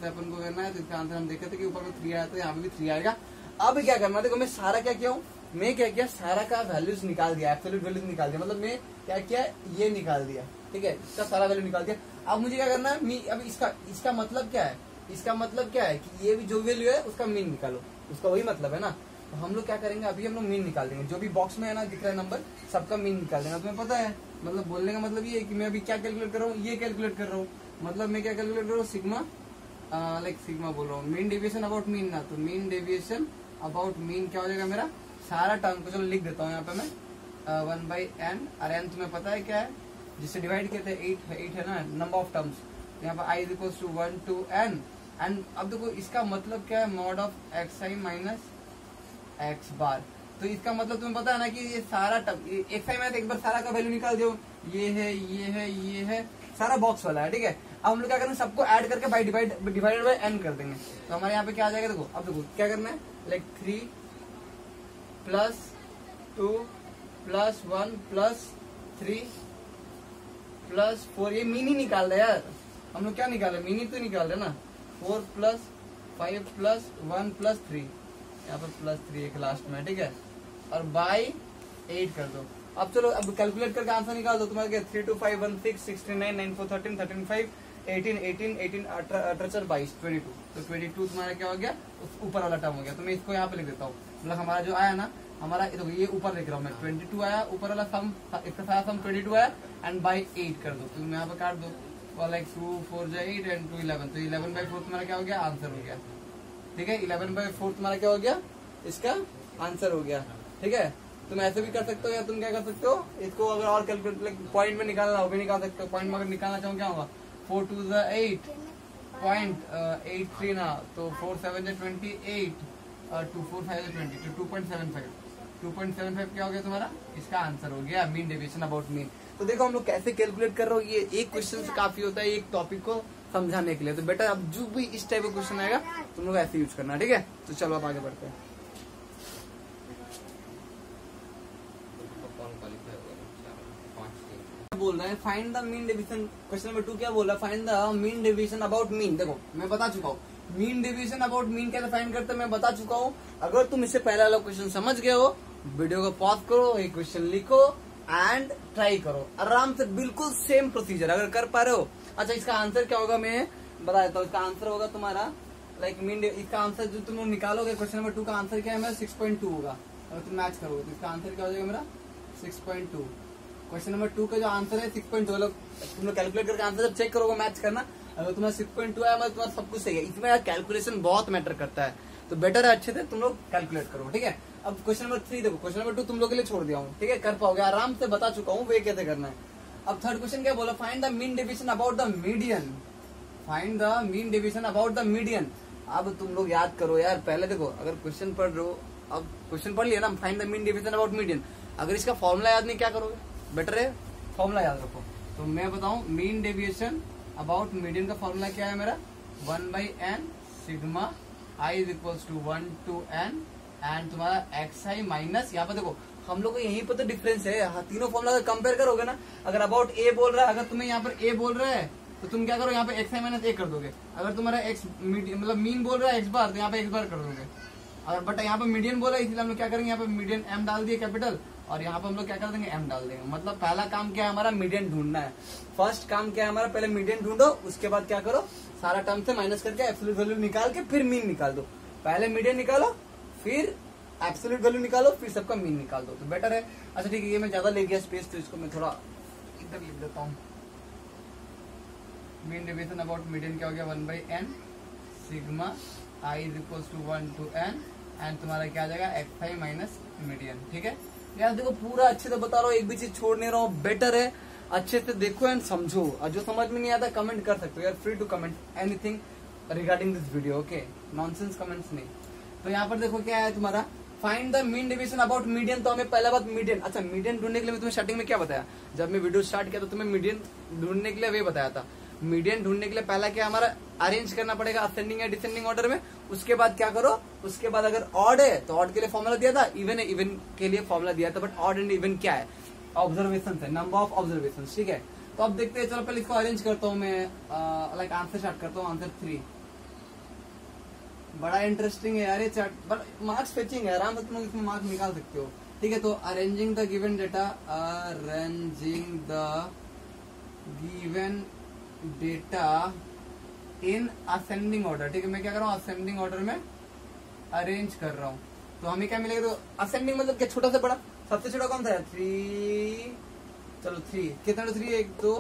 Speaker 1: अपन को करना है। तो इसका आंसर हम देखे थे कि ऊपर में 3 आया था, यहाँ पे भी 3 आएगा। अब क्या करना है, देखो मैं सारा क्या किया हूँ, मैं क्या किया, सारा का वैल्यूज निकाल दिया, एब्सोल्यूट वैल्यूज निकाल दिया, मतलब मैं क्या किया, ये निकाल दिया, ठीक है, इसका सारा वैल्यू निकाल दिया। अब मुझे क्या करना है, अब इसका मतलब क्या है, इसका मतलब क्या है कि ये भी जो वैल्यू है उसका मीन निकालो, उसका वही मतलब है ना। तो हम लोग क्या करेंगे, अभी हम लोग मीन निकाल देंगे, जो भी बॉक्स में है ना दिख रहा है नंबर, सबका मीन निकाल देंगे। तुम्हें पता है, मतलब बोलने का मतलब ये है कि मैं अभी क्या कैलकुलेट कर रहा हूँ, ये कैलकुलेट कर रहा हूँ, मतलब मैं क्या कैलकुलेट कर रहा हूँ, सिग्मा, लाइक सिग्मा बोल रहा हूँ, मीन डेविएशन अबाउट मीन ना, तो मीन डेविएशन अबाउट मीन क्या हो जाएगा मेरा, सारा टर्म को चलो लिख देता हूँ यहाँ पे मैं, 1/n, और n तुम्हें पता है क्या है, जिससे डिवाइड किया था 8 है ना, नंबर ऑफ टर्म्स। यहाँ पर i equals to 1 to n, and अब देखो इसका मतलब क्या है, mod of x i minus x bar. तो इसका मतलब तुम्हें पता है ना कि ये सारा टर्म, एक्स आई माइनस एक बार सारा का वैल्यू निकाल दो, ये है, ये है, ये है, सारा बॉक्स वाला है, ठीक है। अब हम लोग क्या करेंगे, सबको ऐड करके बाई डिवाइडेड बाई n कर देंगे। तो हमारे यहाँ पे क्या आ जाएगा, देखो अब देखो क्या करना है, लाइक 3 + 2 + 1 + 3 + 4, ये मीन ही निकाल रहे यार, हम लोग क्या निकाल रहे, मीन ही तो निकाल रहे ना। 4 + 5 + 1 + 3, यहाँ पर +3 एक लास्ट में, ठीक है, और बाई 8 कर दो। अब चलो अब कैलकुलेट करके आंसर निकाल दो, तुम्हारे 3 2 5 1 6 69 9 4 13 13 5 18 18 18 18 22 22। तो 22 तुम्हारा क्या हो गया, ऊपर वाला टर्म हो गया। तो मैं इसको यहाँ पे लिख देता हूँ, मतलब हमारा जो आया ना, हमारा देखो ये ऊपर लिख रहा हूँ मैं, 22 आया, ऊपर वाला सम, इसका सारा सम 22 आया, एंड बाई 8 कर दो। तो यहाँ पे काट दो, लाइक 2 4 = 8 एंड 2 11, तो 11/4 तुम्हारा क्या हो गया, आंसर हो गया, ठीक है। 11/4 तुम्हारा क्या हो गया, इसका आंसर हो गया, ठीक है। तुम ऐसे भी कर सकते हो, या तुम क्या कर सकते हो, इसको अगर और कैलकुलेट पॉइंट में निकालना हो भी निकाल सकते हो। पॉइंट में अगर निकालना चाहो क्या होगा, 4 2 = 8, 0.83 ना, तो 4 7 = 28, और 2 4 5 = 20, तो 2.75 2.75 क्या हो गया तुम्हारा, इसका आंसर हो गया, मीन डेविएशन अबाउट मीन। तो देखो हम लोग कैसे कैलकुलेट कर रहे हो, ये एक क्वेश्चन से काफी होता है एक टॉपिक को समझाने के लिए। तो बेटा अब जो भी इस टाइप का क्वेश्चन आएगा तुम लोग ऐसे यूज करना, ठीक है। तो चलो अब आगे बढ़ते हैं। बोल रहे हैं find the mean deviation, question number 2 क्या बोल रहा है, find the mean deviation about mean. देखो मैं बता चुका हूँ, मीन डेविएशन अबाउट मीन कैसे फाइंड करते हैं मैं बता चुका हूँ। अगर तुम इससे पहले वाला क्वेश्चन समझ गए हो, वीडियो को पॉज करो, एक क्वेश्चन लिखो एंड ट्राई करो आराम से, बिल्कुल सेम प्रोसीजर। अगर कर पा रहे हो अच्छा इसका आंसर क्या होगा मैं बता देता हूँ। इसका आंसर होगा तुम्हारा लाइक मीन, इसका आंसर जो तुम लोग निकालोगे क्वेश्चन नंबर 2 का आंसर क्या है मेरा 6.2 होगा। अगर तुम मैच करोगे तो इसका आंसर क्या हो जाएगा मेरा 6.2। क्वेश्चन नंबर 2 का जो आंसर है 6.2, तुम लोग कैलकुलेट करके आंसर जब चेक करोगे मैच करना, अगर तुम्हारा 6.2 है मतलब तुम्हारा सब कुछ सही है। इसमें यार कैलकुलेशन बहुत मैटर करता है, तो बेटर है अच्छे से तुम लोग कैलकुलेट करो, ठीक है। अब क्वेश्चन नंबर 3 देखो, क्वेश्चन नंबर 2 तुम लोग के लिए छोड़ दिया हूँ, ठीक है, कर पाओगे, आराम से बता चुका हूँ वे कैसे करना है। अब थर्ड क्वेश्चन क्या बोला, find the mean deviation about the median, find the mean deviation about the median. अब तुम लोग याद करो यार, पहले देखो अगर क्वेश्चन पढ़ रहे हो, अब क्वेश्चन पढ़ लिया ना, find the mean deviation about median, अगर इसका फॉर्मूला याद नहीं क्या करोगे, बेटर है फॉर्मूला याद रखो। तो मैं बताऊं मीन डेविएशन अबाउट मीडियन का फॉर्मूला क्या है मेरा 1/n sigma i is equals to 1 to n and तुम्हारा xi माइनस, यहाँ पे देखो हम लोग को यहीं पर तो डिफरेंस है, हाँ, तीनों फॉर्मूला अगर कंपेयर करोगे ना, अगर अबाउट a बोल रहा है, अगर तुम्हें यहाँ पर a बोल रहा है तो तुम क्या करो यहाँ पे xi माइनस a कर दोगे। अगर तुम्हारा x मतलब मीन बोल रहा है x बार, तो यहाँ पे x बार कर दोगे। और बट यहाँ पे मीडियन बोला, इसलिए हम लोग क्या करेंगे, यहाँ पे मीडियन m डाल दिए कैपिटल, और यहाँ पे हम लोग क्या कर देंगे m डाल देंगे। मतलब पहला काम क्या है हमारा, मीडियन ढूंढना है। फर्स्ट काम क्या है हमारा, पहले मीडियन ढूंढो, उसके बाद क्या करो, सारा टर्म से माइनस करके एब्सोल्यूट वैल्यू निकाल के फिर मीन निकाल दो। पहले मीडियन निकालो, फिर एब्सोल्यूट वैल्यू निकालो, फिर सबका मीन निकाल दो, तो बेटर है। अच्छा ठीक है, ये मैं ज्यादा ले गया स्पेस, तो इसको मैं थोड़ा इधर लिख देता हूँ। मीन डेविएशन अबाउट मीडियन क्या हो गया 1/n sigma i is equals to 1 to n and तुम्हारा क्या आ जाएगा xi माइनस मीडियन, ठीक है। यार देखो पूरा अच्छे से बता रहा हूँ, एक भी चीज छोड़ नहीं रहा हूँ, बेटर है अच्छे से देखो एंड समझो। और जो समझ में नहीं आता कमेंट कर सकते हो, यार free to comment anything regarding this video, okay, nonsense comments नहीं। तो यहाँ पर देखो क्या है तुम्हारा, find the mean deviation about median. तो हमें पहला बात मीडियन, अच्छा मीडियन ढूंढने के लिए मैं तुम्हें स्टार्टिंग में क्या बताया, जब मैं वीडियो स्टार्ट किया तो तुम्हें मीडियन ढूंढने के लिए वे बताया था। मीडियन ढूंढने के लिए पहला क्या हमारा अरेंज करना पड़ेगा असेंडिंग या डिसेंडिंग ऑर्डर में। उसके बाद क्या करो, उसके बाद अगर ऑड है तो ऑड के लिए फॉर्मूला दिया था, इवन है इवन के लिए फॉर्मूला दिया था, बट ऑड एंड इवन क्या है, ऑब्जर्वेशन है, नंबर ऑफ ऑब्जर्वेशन, ठीक है। तो अब देखते हैं, चलो पहले इसको अरेंज करता हूँ मैं, लाइक आंसर स्टार्ट करता हूँ। आंसर 3 बड़ा इंटरेस्टिंग है यार ये चार्ट, बट मार्क्स फेचिंग है, आराम से तुम लोग इसमें मार्क्स निकाल सकते हो, ठीक है। तो arranging the given data, arranging the given data in ascending order, ठीक है। मैं क्या कर रहा हूँ, असेंडिंग ऑर्डर में अरेंज कर रहा हूँ। तो हमें क्या मिलेगा, तो असेंडिंग मतलब क्या, छोटा से बड़ा, सबसे छोटा कौन सा है 3, चलो 3 कितना, 3 1 2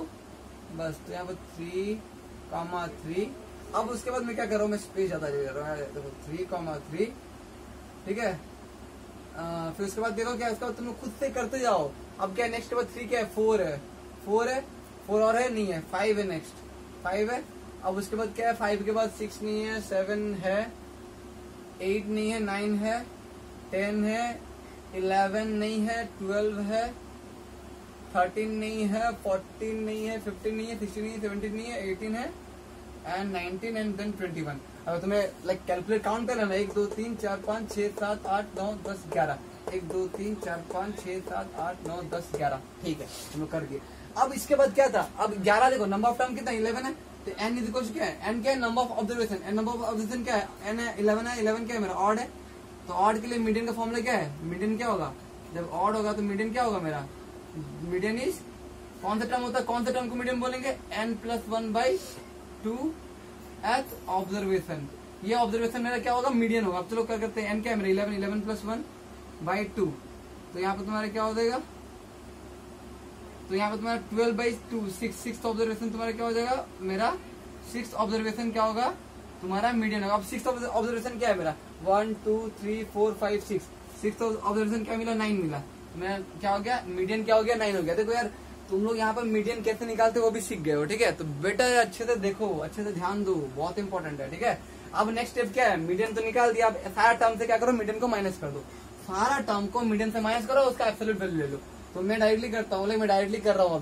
Speaker 1: बस, तो यहाँ पर 3,3। अब उसके बाद मैं क्या कर रहा हूँ, मैं स्पेस ज्यादा ले रहा हूँ, देखो 3,3, ठीक है। फिर उसके बाद देखो क्या, उसके बाद तुम लोग खुद से करते जाओ। अब क्या नेक्स्ट के बाद 3 क्या है, 4 है, 4 और है नहीं है, 5 है, नेक्स्ट 5 है। अब उसके बाद क्या है, 5 के बाद 6 नहीं है, 7 है, 8 नहीं है, 9 है, 10 है, 11 नहीं है, 12 है, 13 नहीं है, 14 नहीं है, 15 नहीं है, 16 नहीं है, 17 नहीं है, 18 है एंड 19 एंड देन 21। अब तुम्हें लाइक कैलकुलेट काउंट कर लेना, 1 2 3 4 5 6 7 8 9 10 11, 1 2 3 4 5 6 7 8 9 10 11, ठीक है, तुम लोग कर दिए। अब इसके बाद क्या था, अब 11 देखो, नंबर ऑफ टर्म कितना 11 है, तो n इज इक्वल क्या है, n क्या है, number of observation, n number of observation क्या है, n है 11 है, 11 क्या है मेरा ऑड है। तो ऑड के लिए मीडियन का फॉर्मूला क्या है, मीडियन क्या होगा, जब ऑड होगा तो मीडियन क्या होगा मेरा, मीडियन इज कौन सा टर्म होता है, कौन सा टर्म को मीडियन बोलेंगे, n+1/2 एथ ऑब्जर्वेशन। ये ऑब्जर्वेशन मेरा क्या होगा, मीडियन होगा। अब चलो क्या करते हैं, n क्या है मेरा 11, 11+1/2, तो यहाँ पे तुम्हारा क्या हो जाएगा, तो यहाँ पे तुम्हारा 12/2 6 ऑब्जर्वेशन तुम्हारा क्या हो जाएगा, मेरा 6 ऑब्जर्वेशन क्या होगा तुम्हारा मीडियन होगा। अब 6 ऑब्जर्वेशन क्या है मेरा 1 2 3 4 5 6 ऑब्जर्वेशन क्या मिला 9 मिला, मेरा क्या हो गया, मीडियन क्या हो गया 9 हो गया। देखो यार तुम लोग यहाँ पर मीडियन कैसे निकालते हो वो भी सीख गए हो, ठीक है। तो बेटर अच्छे से देखो, अच्छे से ध्यान दो, बहुत इंपॉर्टेंट है, ठीक है। अब नेक्स्ट स्टेप क्या है, मीडियन तो निकाल दिया, अब सारा टर्म से क्या करो, मीडियन को माइनस कर दो, सारा टर्म को मीडियन से माइनस करो, उसका एब्सोल्यूट वैल्यू ले लो। तो मैं डायरेक्टली करता हूँ, मैं डायरेक्टली कर रहा हूँ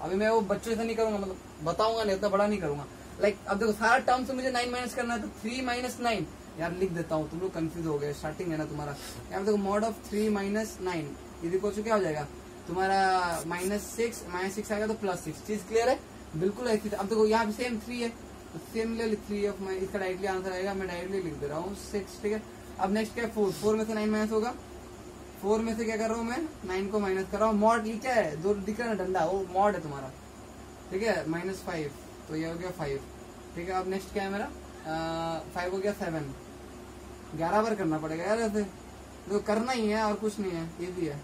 Speaker 1: अभी मैं वो बच्चों से नहीं करूंगा, मतलब बताऊंगा नहीं, उतना बड़ा नहीं करूंगा। लाइक अब देखो सारा टर्म से मुझे 9 माइनस करना है, तो 3 - 9 यार लिख देता हूँ, तुम लोग कंफ्यूज हो गए, स्टार्टिंग है ना तुम्हारा। यहाँ देखो मॉड ऑफ 3 - 9 इधर को क्या हो जाएगा तुम्हारा -6 आएगा तो +6, चीज क्लियर है, बिल्कुल ऐसी। अब देखो यहाँ पे सेम 3 है, तो सेम ले 3 ऑफ माई, इसका डायरेक्टली आंसर आएगा, मैं डायरेक्टली लिख दे रहा हूँ 6, ठीक है। अब नेक्स्ट क्या है 4 में से 9 माइनस होगा, 4 में से क्या कर रहा हूँ मैं 9 को माइनस कर रहा हूँ। मॉड ये क्या है, जो दिख रहा है ना डंडा, वो मॉड है तुम्हारा, ठीक है, -5 तो ये हो गया 5। ठीक है, अब नेक्स्ट क्या है मेरा, 5 हो गया 7, 11 बार करना पड़ेगा यार ऐसे, तो करना ही है और कुछ नहीं है, इजी है।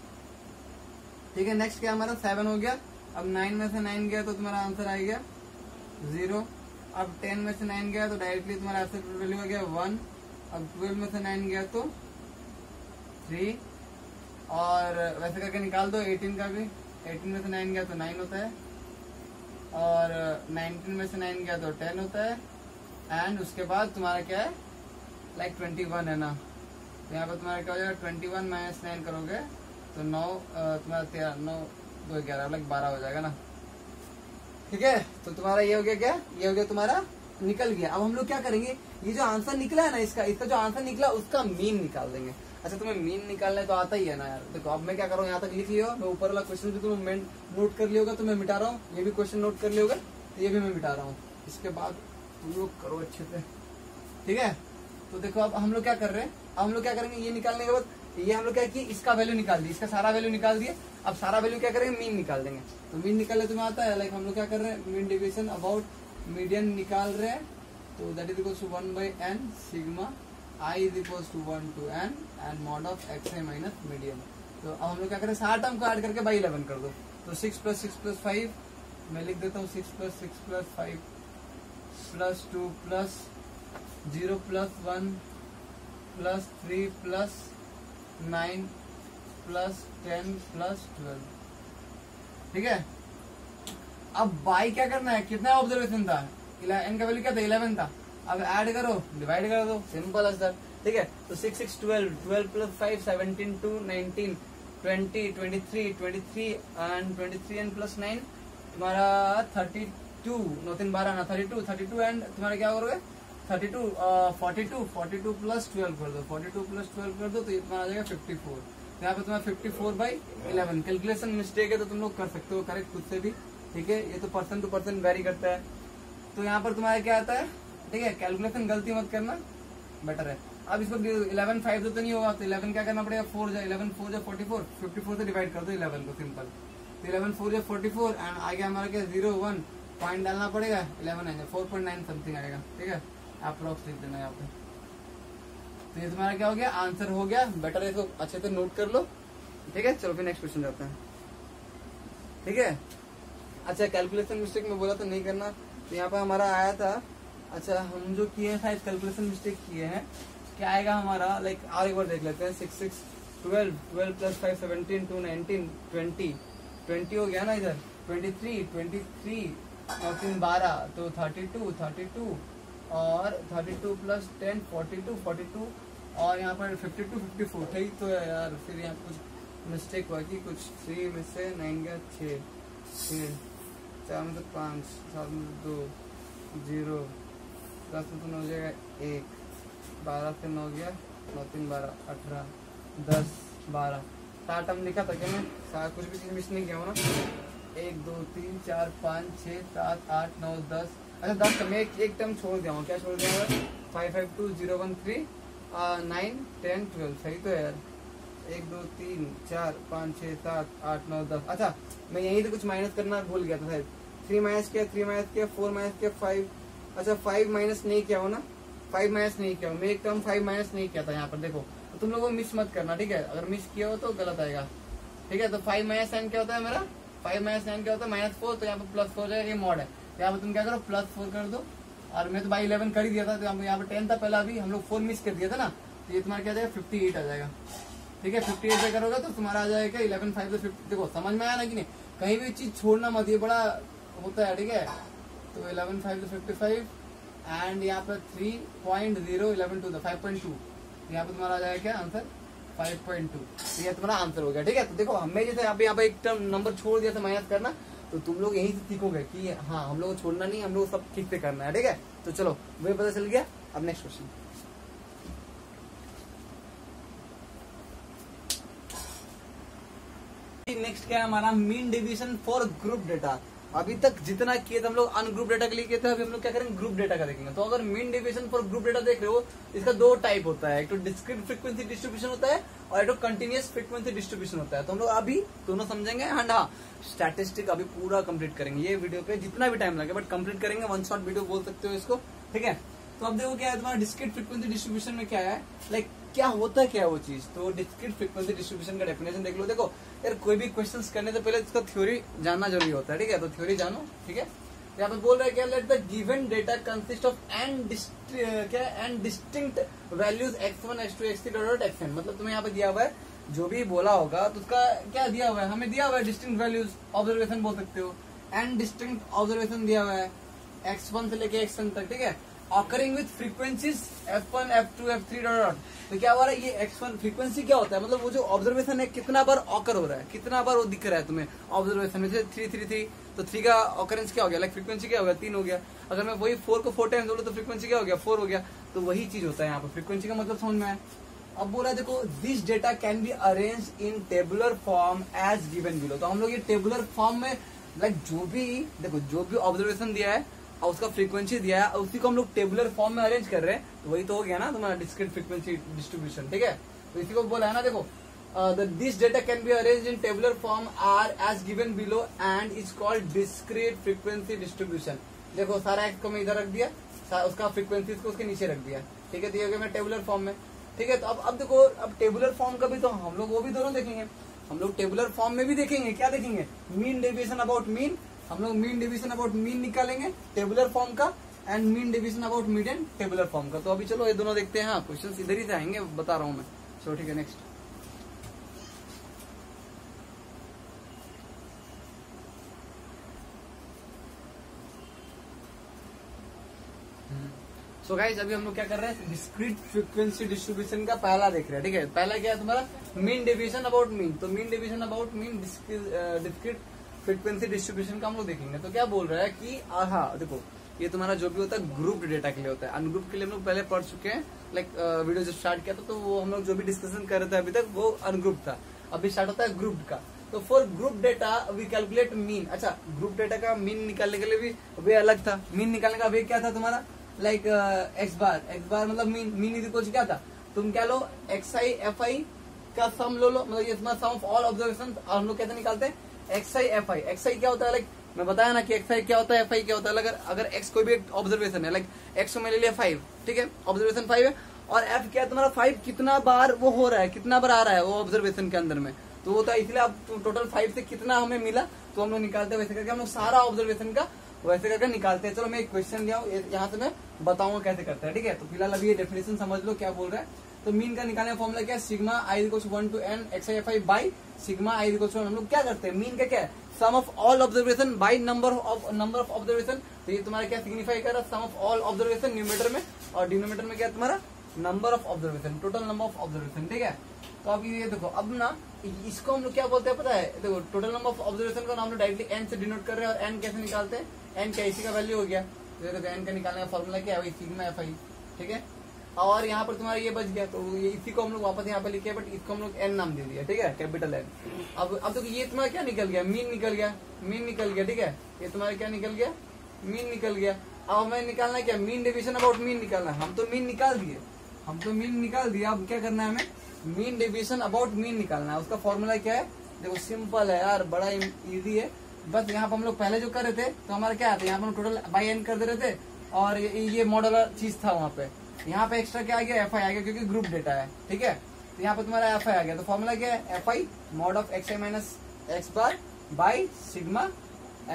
Speaker 1: ठीक है, नेक्स्ट क्या हमारा 7 हो गया। अब 9 में से 9 गया तो तुम्हारा आंसर आ गया 0। अब 10 में से 9 गया तो डायरेक्टली तुम्हारा एब्सोल्यूट वैल्यू हो गया 1। अब 12 में से 9 गया तो 3, और वैसे करके निकाल दो 18 का भी। 18 में से 9 गया तो 9 होता है, और 19 में से 9 गया तो 10 होता है, एंड उसके बाद तुम्हारा क्या है, लाइक 21 है ना, तो यहाँ पर तुम्हारा क्या हो जाएगा, 21 माइनस 9 करोगे तो 9 तुम्हारा 13, 9 2 11 लाइक 12 हो जाएगा ना। ठीक है, तो तुम्हारा ये हो गया क्या, ये हो गया तुम्हारा निकल गया। अब हम लोग क्या करेंगे, ये जो आंसर निकला है ना इसका जो आंसर निकला उसका मीन निकाल देंगे। अच्छा, तुम्हें मीन निकालने तो आता ही है ना यार। देखो अब मैं क्या कर रहा हूँ, यहाँ तक लिख लियो, मैं ऊपर वाला क्वेश्चन भी तुम नोट कर लियोगा तो मैं मिटा रहा हूँ, ये भी क्वेश्चन नोट कर लियोगा तो ये भी मैं मिटा रहा हूँ। इसके बाद तुम लोग करो अच्छे से। ठीक है, तो देखो अब हम लोग क्या कर रहे हैं, अब हम लोग क्या करेंगे, ये निकालने के बाद ये हम लोग क्या किए, इसका वैल्यू निकाल दिए, इसका सारा वैल्यू निकाल दिए। अब सारा वैल्यू क्या करेंगे, मीन निकाल देंगे। तो मीन निकालने तुम्हें आता है, लाइक हम लोग क्या कर रहे हैं, मीन डिवीजन अबाउट मीडियन निकाल रहे हैं। तो that is equals to 1/n sigma I is equals to 1 to n and mod of xi minus median. तो अब हम लोग क्या करें, सारा टर्म को ऐड करके बाई 11 कर दो। तो 6 + 6 + 5 मैं लिख देता हूँ, 6 + 6 + 5 + 2 + 0 + 1 + 3 + 9 + 10 + 12। ठीक है, अब बाई क्या करना है, कितना ऑब्जर्वेशन था, n का वैल्यू क्या था, 11 था। अब ऐड करो, डिवाइड कर दो, सिंपल एज दैट। ठीक है, तो 6 6 12, 12 + 5 17 2 19 20 23 23 एंड 23 एंड + 9 तुम्हारा 32, 9 3 12 ना 32 एंड तुम्हारा क्या करोगे 32 42 42 + 12 कर दो, 42 + 12 कर दो तो ये तुम्हारा आ जाएगा 54। यहाँ पे तुम्हारा 54/11। कैलकुलेशन मिस्टेक है तो तुम लोग कर सकते हो करेक्ट खुद से भी। ठीक है, ये तो पर्सन टू पर्सन वेरी करता है। तो यहाँ पर तुम्हारा क्या आता है, ठीक है, कैलकुलेशन गलती मत करना, बेटर है। अब इसको 11 5 तो नहीं होगा, तो 11 क्या करना पड़ेगा, 11 4 जा 44, 54 से डिवाइड कर दो 11 को, सिंपल। तो 11 4 जा 44 एंड आगे हमारा क्या 0 1 पॉइंट डालना पड़ेगा, 11 आएगा 4.9 समथिंग आएगा। ठीक है, अप्रोक्स लिख देना यहाँ पे। तो ये तुम्हारा क्या हो गया, आंसर हो गया। बेटर है इसको अच्छे से नोट कर लो। ठीक है, चलो फिर नेक्स्ट क्वेश्चन जाते हैं। ठीक है, अच्छा कैलकुलेशन मिस्टेक में बोला तो नहीं करना, तो यहाँ पर हमारा आया था। अच्छा, हम जो किए हैं शायद कैलकुलेशन मिस्टेक किए हैं, क्या आएगा हमारा, लाइक और एक बार देख लेते हैं। 6 6 12 12 + 5 17 2 19 20 20 हो गया ना इधर, 23 23 और 3 12 तो 32 और 32 + 10 42 और यहाँ पर 52 54 थे। तो यार फिर यहाँ कुछ मिस्टेक हुआ कि कुछ 3 में से 9 गया 6 4 में से 5 7 में से 2 0 10 में से 9 हो जाएगा 1 12 से 9 गया 9 3 12 18 10 12 7 टर्म लिखा था क्या मैं, कुछ भी चीज मिस नहीं किया हूँ ना। 1 2 3 4 5 6 7 8 9 10। अच्छा 10 टर्म, एक टर्म छोड़ दिया हूँ, क्या छोड़ दिया हूँ, 5 5 2 0 1 3 9 10 12। सही तो है यार, 1 2 3 4 5 6 7 8 9 10। अच्छा मैं यहीं से कुछ माइनस करना भूल गया था शायद, 3 माइनस किया 4 माइनस किया 5। अच्छा 5 माइनस नहीं किया हो ना, 5 माइनस नहीं किया हो, मैं एक टर्म 5 माइनस नहीं किया था यहाँ पर। देखो तो तुम लोगों को मिस मत करना, ठीक है, अगर मिस किया हो तो गलत आएगा। ठीक है, तो 5 माइनस 9 क्या होता है मेरा, 5 माइनस 9 क्या होता है -4, तो यहाँ पर +4 जाएगा, ये मॉड है। यहाँ पर तुम क्या करो +4 कर दो, और मैं तो बाई 11 कर ही दिया था, तो यहाँ पर 10 था पहला, अभी हम लोग 4 मिस कर दिया था ना, तो ये तुम्हारा क्या आ जाएगा 58 आ जाएगा। ठीक है, 58 से करोगे तो तुम्हारा आ जाएगा 11 5 से 50। देखो समझ में आया ना कि नहीं, कहीं भी चीज छोड़ना मत, ये बड़ा होता है। ठीक है, तो 11 5 से 55 एंड यहाँ पर 3.0 11 2 5.2, यहाँ पे तुम्हारा आ जाएगा क्या आंसर 5.2। तो ये तुम्हारा आंसर हो गया। ठीक है, तो देखो हमें जैसे यहाँ पे एक टर्म नंबर छोड़ दिया था माइनस करना, तो तुम लोग यहीं से सीखोगे कि हाँ हम लोग को छोड़ना नहीं, हम लोग सब ठीक से करना है। ठीक है, तो चलो वही पता चल गया। अब नेक्स्ट क्वेश्चन, नेक्स्ट क्या है हमारा, mean division for group data. अभी तक जितना किए थे हम लोग अनग्रुप डेटा के लिए किए थे, अभी हम लोग क्या करेंगे ग्रुप डेटा का देखेंगे। तो अगर mean deviation for group data देख रहे हो, इसका दो टाइप होता है, एक तो डिस्क्रीट फ्रीक्वेंसी डिस्ट्रीब्यूशन होता है और एक तो कंटिन्यूअस फ्रीक्वेंसी डिस्ट्रीब्यूशन होता है। तो हम लोग अभी दोनों समझेंगे एंड हाँ स्टैटिस्टिक अभी पूरा कंप्लीट करेंगे ये वीडियो पे, जितना भी टाइम लगे बट कंप्लीट करेंगे, वन शॉट वीडियो बोल सकते हो इसको, ठीक है। तो अब देखो क्या है तुम्हारा डिस्क्रीट फ्रीक्वेंसी डिस्ट्रीब्यूशन में क्या है, लाइक क्या होता है, क्या है वो चीज। तो डिस्क्रीट फ्रीक्वेंसी डिस्ट्रीब्यूशन का डेफिनेशन देख लो। देखो यार कोई भी क्वेश्चंस करने से पहले इसका थ्योरी जानना जरूरी होता है, ठीक है। तो थ्योरी जानो, ठीक है। यहाँ पे बोल रहे हैं क्या, let the given data consist of n distinct values x1 x2 x3 dot xn। मतलब तुम्हें यहाँ पे दिया हुआ है जो भी बोला होगा तो उसका क्या दिया हुआ है, हमें दिया हुआ है डिस्टिंक्ट वैल्यूज, ऑब्जर्वेशन बोल सकते हो, एंड डिस्टिंक्ट ऑब्जर्वेशन दिया हुआ है x1 से लेके xn तक, ठीक है। Occurring with frequencies f1 f2 f3 dot. तो क्या हो रहा है, ये x1 फ्रीक्वेंसी क्या होता है, मतलब वो जो ऑब्जर्वेशन है कितना बार ऑकर हो रहा है, कितना बार वो दिख रहा है तुम्हें ऑब्जर्वेशन में। जैसे 3 3 3 तो 3 का ऑकरेंस क्या हो गया, लाइक फ्रीक्वेंसी क्या हो गया, 3 हो गया। अगर मैं वही 4 को 4 टाइम्स बोलूं तो फ्रीक्वेंसी क्या हो गया, 4 हो गया। तो वही चीज होता है यहाँ पर, फ्रीक्वेंसी का मतलब समझ में आया। अब बोला है देखो this data can be arrange in tabular form as given below. तो हम लोग ये टेबुलर फॉर्म में लाइक जो भी देखो जो भी ऑब्जर्वेशन दिया है और उसका फ्रीक्वेंसी दिया है उसी को हम लोग टेबुलर फॉर्म में अरेंज कर रहे हैं। तो वही तो हो गया ना तुम्हारा डिस्क्रीट फ्रीक्वेंसी डिस्ट्रीब्यूशन, ठीक है। तो इसी को बोला है ना, देखो this data can be arrange in tabular form are as given below and is called discrete frequency distribution. देखो सारा एक्स को मैं इधर रख दिया, उसका फ्रीक्वेंसी को उसके नीचे रख दिया, ठीक है। तो ये हो गया मैं टेबुलर फॉर्म में, ठीक है। तो अब देखो अब टेबुलर फॉर्म का भी तो हम लोग वो भी दोनों देखेंगे। हम लोग टेबुलर फॉर्म में भी देखेंगे, क्या देखेंगे, मीन डेविएशन अबाउट मीन। हम लोग मीन डेविएशन अबाउट मीन निकालेंगे टेबुलर फॉर्म का, and mean deviation about median tabular form का। तो अभी चलो ये दोनों देखते हैं। हाँ क्वेश्चन इधर ही से आएंगे, बता रहा हूँ मैं। चलो ठीक है, नेक्स्ट। सो गाइस अभी हम लोग क्या कर रहे हैं, डिस्क्रीट फ्रीक्वेंसी डिस्ट्रीब्यूशन का पहला देख रहे हैं, ठीक है। पहला क्या है तुम्हारा, मीन डेविएशन अबाउट मीन। तो mean deviation about mean discrete frequency distribution का हम लोग देखेंगे। तो क्या बोल रहा है कि हाँ देखो ये तुम्हारा जो भी होता है ग्रुप डेटा के लिए होता है, अनग्रुप के लिए हम लोग पहले पढ़ चुके हैं। लाइक वीडियो जब स्टार्ट किया था तो वो हम लोग जो भी डिस्कशन कर रहे थे अभी तक वो अनग्रुप था, अभी स्टार्ट होता है ग्रुप का। तो for group data we calculate mean. अच्छा ग्रुप डेटा का मीन निकालने के लिए भी वे अलग था। मीन निकालने का वे क्या था तुम्हारा, लाइक एक्स बार मतलब मीन इज इक्वल क्या था, तुम क्या लो XI FI का सम लो, मतलब ये तुम्हारा सम ऑफ ऑल ऑब्जर्वेशन। और हम लोग कैसे निकालते हैं, XI FI। XI क्या होता है, लाइक मैं बताया ना कि XI क्या होता है, FI क्या होता है। अगर X कोई भी ऑब्जर्वेशन है, लाइक X को मैंने लिया 5, ठीक है, ऑब्जर्वेशन 5 है, और F क्या है तुम्हारा 5 कितना बार वो हो रहा है, कितना बार आ रहा है वो ऑब्जर्वेशन के अंदर में। तो वो था इसलिए अब टोटल 5 से कितना हमें मिला तो हम लोग निकालते हैं। वैसे करके हम लोग सारा ऑब्जर्वेशन का वैसे करके निकालते हैं। चलो मैं एक क्वेश्चन लिया हूँ, यहाँ से मैं बताऊंगा कैसे करते हैं, ठीक है। तो फिलहाल अभी ये डेफिनेशन समझ लो क्या बोल रहा है। तो मीन का निकालने का फॉर्मूला क्या है, sigma i = 1 to n XI FI by sigma i = 1। हम लोग क्या करते हैं, मीन का क्या है, sum of all observation by number of observation. तो ये तुम्हारा क्या सिग्निफाई कर रहा है, sum of all observation numerator में, और डिनोमिनेटर में क्या है तुम्हारा number of observation, total number of observation, ठीक है। तो अब ये देखो अब ना इसको हम लोग क्या बोलते हैं पता है, देखो टोटल नंबर ऑफ ऑब्जर्वेशन को हम लोग डायरेक्टली n से डिनोट कर रहे हैं। और n कैसे निकालते हैं, n क्या इसी का वैल्यू हो गया। तो देखो n का निकालने का फॉर्मूला क्या है, वही सिग्मा FI, ठीक है। और यहाँ पर तुम्हारा ये बच गया, तो ये इसी को हम लोग वापस यहाँ पे लिखे, बट इसको हम लोग n नाम दे दिया, ठीक है, कैपिटल N। अब देखो ये तुम्हारा क्या निकल गया, मीन निकल गया, ठीक है। ये तुम्हारा क्या निकल गया, मीन निकल गया। अब हमें निकालना क्या, मीन डेविएशन अबाउट मीन निकालना। हम तो मीन निकाल दिए, अब क्या करना है हमें, मीन डेविएशन अबाउट मीन निकालना है। उसका फॉर्मूला क्या है, देखो सिंपल है यार, बड़ा इजी है। बस यहाँ पर हम लोग पहले जो कर रहे थे तो हमारा क्या था, यहाँ पर हम टोटल बाई n कर दे रहे थे, और ये मॉडल चीज था वहाँ पे। यहाँ पे एक्स्ट्रा क्या आ गया, FI आ गया, क्योंकि ग्रुप डेटा है, ठीक है। तो यहाँ पे तुम्हारा FI आ गया। तो फॉर्मूला क्या है, FI mod of XI - X bar by sigma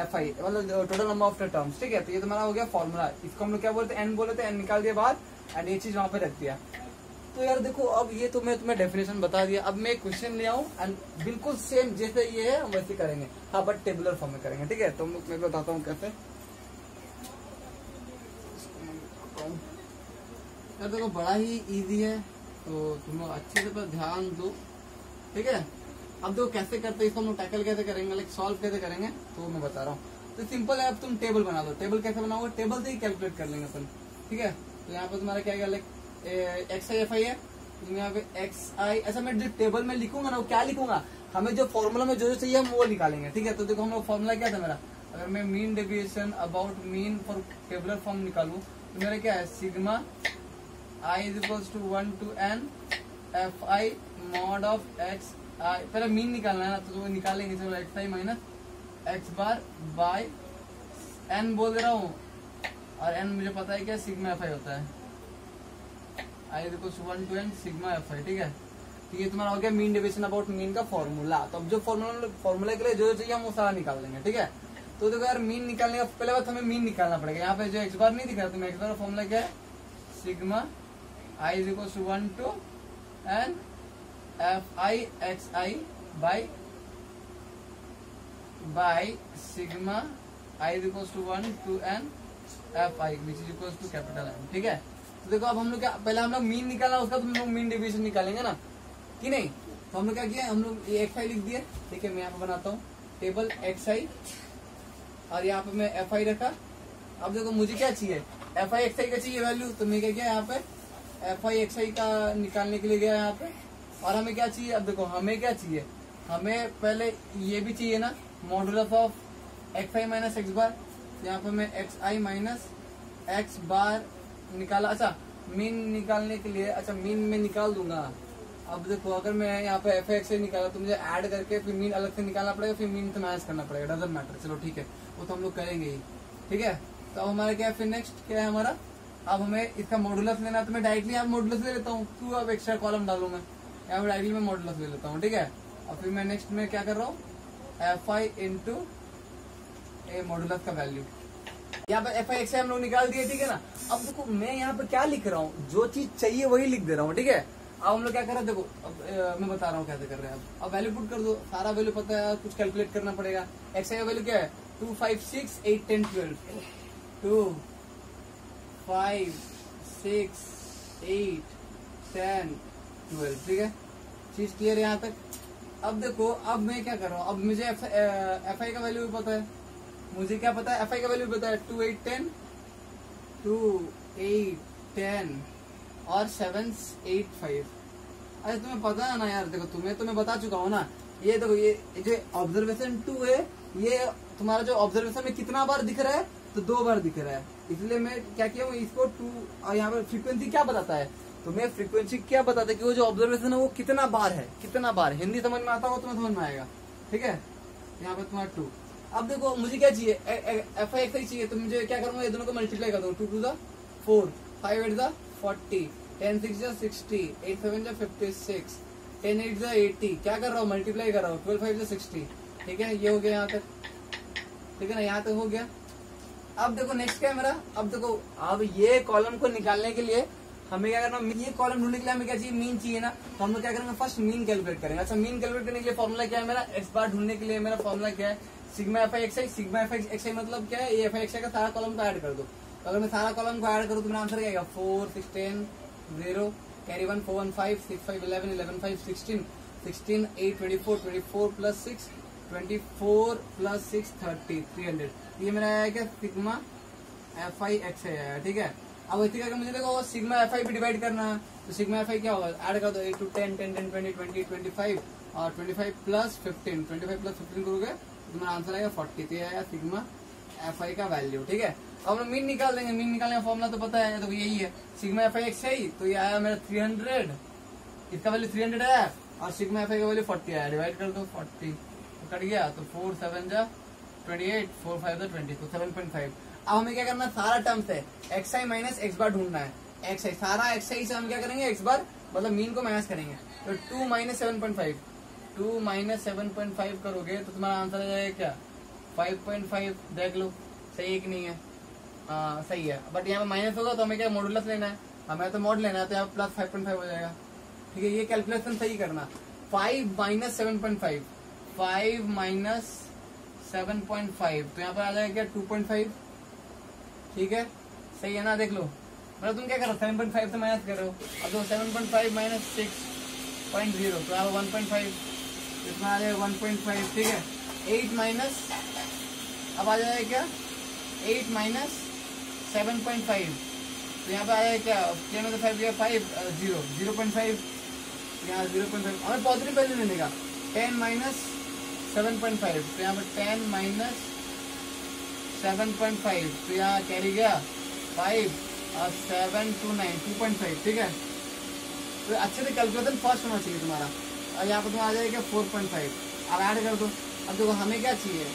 Speaker 1: FI, मतलब टोटल नंबर ऑफ टर्म्स, ठीक है। तो ये तुम्हारा हो गया फॉर्मूला। इसको हम लोग क्या बोलते हैं, n बोले थे, n निकाल दिया बाहर, एंड ये चीज वहां पे रख दिया। तो यार देखो अब ये तो मैं तुम्हें डेफिनेशन बता दिया। अब मैं क्वेश्चन ले आऊं एंड बिल्कुल सेम जैसे ये है हम वैसे करेंगे, हाँ बट टेबुलर फॉर्म में करेंगे, ठीक है। तो मैं बताता हूँ कैसे। यार देखो बड़ा ही इजी है, तो तुम लोग अच्छे से पर ध्यान दो, ठीक है। अब देखो कैसे करते हैं इसको हम लोग टैकल कैसे करेंगे, लाइक सॉल्व कैसे करेंगे, तो मैं बता रहा हूँ। तो सिंपल है, अब तुम टेबल बना दो। टेबल कैसे बनाओगे, टेबल से ही कैलकुलेट कर लेंगे अपन, ठीक है। तो यहाँ पे तुम्हारा क्या है, लाइक XI FI है, यहाँ पे XI, ऐसा मैं जो टेबल में लिखूंगा ना वो क्या लिखूंगा, हमें जो फॉर्मूला में जो चाहिए हम वो निकालेंगे, ठीक है। तो देखो हम लोग फॉर्मूला क्या था मेरा, अगर मैं mean deviation about mean for tabular form निकालूं तो मेरा क्या है, sigma i is equals to 1 to n f i mod of x i, पहले मीन निकालना है ना, तो निकालेंगे। चलो x i minus x bar by n बोल दे रहा हूँ, और एन मुझे पता है क्या, सिग्मा एफ आई होता है, i is equals to 1 to n sigma f i. ठीक है, तो ये तुम्हारा हो गया मीन डेविएशन अबाउट मीन का फॉर्मूला। तो अब जो फॉर्मूला के लिए जो चाहिए हम वो सारा निकाल देंगे। ठीक है, तो देखो यार मीन निकालने का पहले बात हमें मीन निकालना पड़ेगा। यहाँ पे जो एक्स बार नहीं दिख रहा, तो एक्स बार का फॉर्मूला क्या है, sigma i is equal to 1 to n f i x i by sigma i is equal to 1 to n f i which is equal to capital M. ठीक है, तो देखो अब हम लोग क्या, पहले हम लोग मीन निकालना, उसका तो हम लोग मीन डेविएशन निकालेंगे ना कि नहीं। तो हम लोग क्या किया, हम लोग ये एक्स आई लिख दिए। ठीक है, मैं यहाँ पे बनाता हूँ टेबल एक्स आई, और यहाँ पे मैं एफ आई रखा। अब देखो मुझे क्या चाहिए, एफ आई एक्स आई का चाहिए वैल्यू, तो मैं क्या किया यहाँ पे एफ आई एक्स आई का निकालने के लिए गया यहाँ पे। और हमें क्या चाहिए, अब देखो हमें क्या चाहिए, हमें पहले ये भी चाहिए ना, modulus of x i minus x bar. यहाँ पे मैं x i minus x bar निकाला। अच्छा, मीन निकालने के लिए, अच्छा मीन में निकाल दूंगा। अब देखो अगर मैं यहाँ पे एफ एक्स निकाला तो मुझे ऐड करके फिर मीन अलग से निकालना पड़ेगा, फिर मीन से माइनस करना पड़ेगा, डजंट मैटर। चलो ठीक है, वो तो हम लोग करेंगे ही। ठीक है, तो अब हमारा क्या है, फिर नेक्स्ट क्या है हमारा, अब हमें इसका मॉडुलस लेना है। तो मैं डायरेक्टली यहाँ मॉडुलस ले लेता हूँ, क्यों अब एक्स्ट्रा कॉलम डालू मैं, यहाँ पे डायरेक्टली मैं मॉडुलस ले लेता हूँ। ठीक है, और फिर मैं नेक्स्ट में क्या कर रहा हूँ, F I into A modulus का वैल्यू। यहाँ पे एफ आई एक्स हम लोग निकाल दिए। ठीक है ना, अब देखो मैं यहाँ पे क्या लिख रहा हूँ, जो चीज चाहिए वही लिख दे रहा हूँ। ठीक है, अब हम लोग क्या कर रहे हैं, देखो अब मैं बता रहा हूँ कैसे कर रहे हैं। अब वैल्यू पुट कर दो, सारा वैल्यू पता है, कुछ कैलकुलेट करना पड़ेगा। एक्स आई का वैल्यू क्या है, 2 5 6 8 10 12 2 5 6 8 10 12। ठीक है, चीज क्लियर है यहाँ तक। अब देखो अब मैं क्या कर रहा हूँ, अब मुझे एफ आई का वैल्यू भी पता है, मुझे क्या पता है, एफ आई का वैल्यू पता है 2 8 10 2 8 10 और 7 8 5। अरे तुम्हें पता है ना यार, देखो तुम्हें तो मैं बता चुका हूँ ना। ये देखो ये जो ऑब्जर्वेशन 2 है, ये तुम्हारा जो ऑब्जर्वेशन में कितना बार दिख रहा है, तो 2 बार दिख रहा है। इसलिए मैं क्या किया हूँ, इसको 2, और यहाँ पर फ्रीक्वेंसी क्या बताता है, तुम्हें फ्रीक्वेंसी क्या बताता है कि वो जो ऑब्जर्वेशन है वो कितना बार है, कितना बार। हिंदी समझ में आता हो तुम्हें समझ में आएगा। ठीक है, यहाँ पे तुम्हारा 2। अब देखो मुझे क्या चाहिए, एफ आई एक्स आई चाहिए, तो मुझे क्या करूंगा, ये दोनों को मल्टीप्लाई कर दूँ, 2 2 4 5 8 40 10 6 60 8 7 56 10 8 80। क्या कर रहा हूँ, मल्टीप्लाई कर रहा हूँ, 12 5 60। ठीक है, ये हो गया यहाँ तक। ठीक है ना, यहाँ तक हो गया। अब देखो नेक्स्ट क्या है मेरा, अब देखो अब ये कॉलम को निकालने के लिए हमें क्या करना, ये कॉलम ढूंढने के लिए हमें क्या चाहिए, मीन चाहिए ना। तो हम लोग क्या करेंगे, फर्स्ट मीन कैलकुलेट करेंगे। अच्छा, मीन कैलकुलेट करने के लिए फॉर्मूला क्या है मेरा, एक्स बार ढूंढने के लिए मेरा फॉर्मूला क्या है, sigma f i x i. Sigma f i x i मतलब क्या है, ये एफ आई एक्स आई का सारा कॉलम को ऐड कर दो। तो अगर मैं सारा कॉलम को ऐड करूँ तो मेरा आंसर क्या आएगा, 4 6 10 0 कैरी 1 4 1 5 6 5 11 11 5 16 16 8 24 24 प्लस 6 24 प्लस 6 30 300। ये मेरा आया क्या, सिग्मा एफ आई एक्स आई आया। ठीक है, अब इसी करके मुझे देखो सिग्मा एफ आई भी डिवाइड करना है। तो सिग्मा एफ आई क्या होगा, ऐड कर दो 8 to 10 10 10 20 20 25 और 25 प्लस 15 25 प्लस 15 करोगे तो तुम्हारा आंसर आएगा 40। तो ये आया सिग्मा एफ आई का वैल्यू। ठीक है, अब हम मीन निकाल देंगे। मीन निकालने का फॉर्मूला तो पता है, तो यही है सिग्मा एफ आई एक्स आई। तो ये आया मेरा 300, इसका वैल्यू 300 आया, और सिग्मा एफ आई का वैल्यू 40 आया। डिवाइड कर दो 40 तो कट गया, तो 4 7 28 4 5 20 तो 7.5। अब हमें क्या करना है, सारा टर्म्स है एक्स आई माइनस एक्स बार ढूंढना है। एक्स आई सारा एक्स आई से हम क्या करेंगे, एक्स बार मतलब मीन को माइनस करेंगे। तो 2 माइनस 7.5 2 माइनस 7.5 करोगे तो तुम्हारा आंसर आ जाएगा क्या, 5.5। देख लो सही है कि नहीं है, सही है। बट यहाँ पे माइनस होगा तो हमें क्या मॉडुलस लेना है, हमें तो मॉड लेना है, तो यहाँ प्लस 5.5 हो जाएगा। ठीक है, ये कैलकुलेशन सही करना। 5 माइनस 7.5 5 माइनस 7.5 तो यहाँ पर आ जाएगा क्या 2.5। ठीक है, सही है ना, देख लो। मतलब तुम क्या कर रहे हो, 7.5 से माइनस कर रहे हो। अब तो 7.5 माइनस 6.0 तो यहाँ 1.5, इसमें आ जाएगा 1.5। ठीक है, 8 माइनस, अब आ जाएगा क्या 8 माइनस 7.5 तो यहाँ पे आ जाएगा क्या 10 में 5 0.5 यहाँ 0.5। हमें पॉजिटिव वैल्यू लेने का 10 माइनस 7.5 तो यहाँ पर 10 माइनस 7.5, तो यहाँ कैरी गया 5 और 7 2 9 2.5, ठीक है। तो अच्छे से कैलकुलेशन फर्स्ट होना चाहिए तुम्हारा। और यहाँ पर तुम्हारा आ जाएगा 4.5, अब ऐड कर दो। अब देखो हमें क्या चाहिए,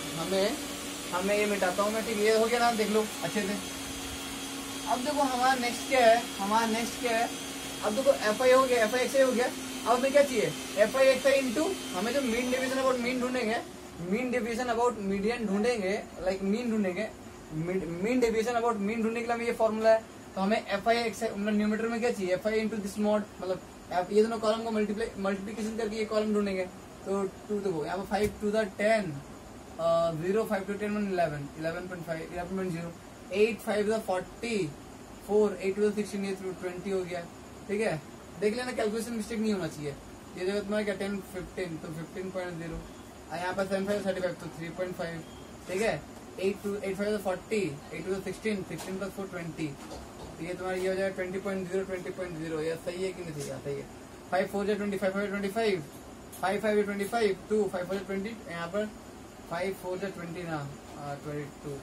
Speaker 1: हमें ये मिटाता हूँ मैं, ठीक है, ये हो गया ना, देख लो अच्छे से। अब देखो हमारा नेक्स्ट क्या है, अब देखो FI हो गया, FI XI हो गया। अब हमें क्या चाहिए, FI XI इंटू हमें जो मीन डिवीजन अबाउट मीन ढूंढेंगे, मीन डिवीजन अबाउट मीडियन ढूंढेंगे, लाइक मीन ढूंढेंगे, मीन डिवीजन अबाउट मीन ढूंढने के लिए हमें ये फॉर्मूला है। तो हमें FI XI मतलब न्यूमरेटर में क्या चाहिए, FI इंटू दिस मॉड, मतलब ये दोनों कॉलम को मल्टीप्लीकेशन करके ये कॉलम ढूंढेंगे। तो 2 देखो यहाँ पर 5 to the 10 0 5 to 10 11 11.5 11.0 8 5 to the 40 4 8 to the 16 ये 20 हो गया, ठीक है। देख लेना कैलकुलेशन मिस्टेक नहीं होना चाहिए। ये देखो तुम्हारा क्या 10 15 तो 15.0, यहाँ पर 7 5 35 तो 3.5, ठीक है। 8 5 to 40 8 to the 16 16 plus 4 20, तो ये तुम्हारा ये हो जाएगा 20.0 20.0, ये सही है कि नहीं सही है। 5 4 जा 25 5 25 5 5 25 2 5 4 20, यहाँ पर 5 4 जा 20 ना 22,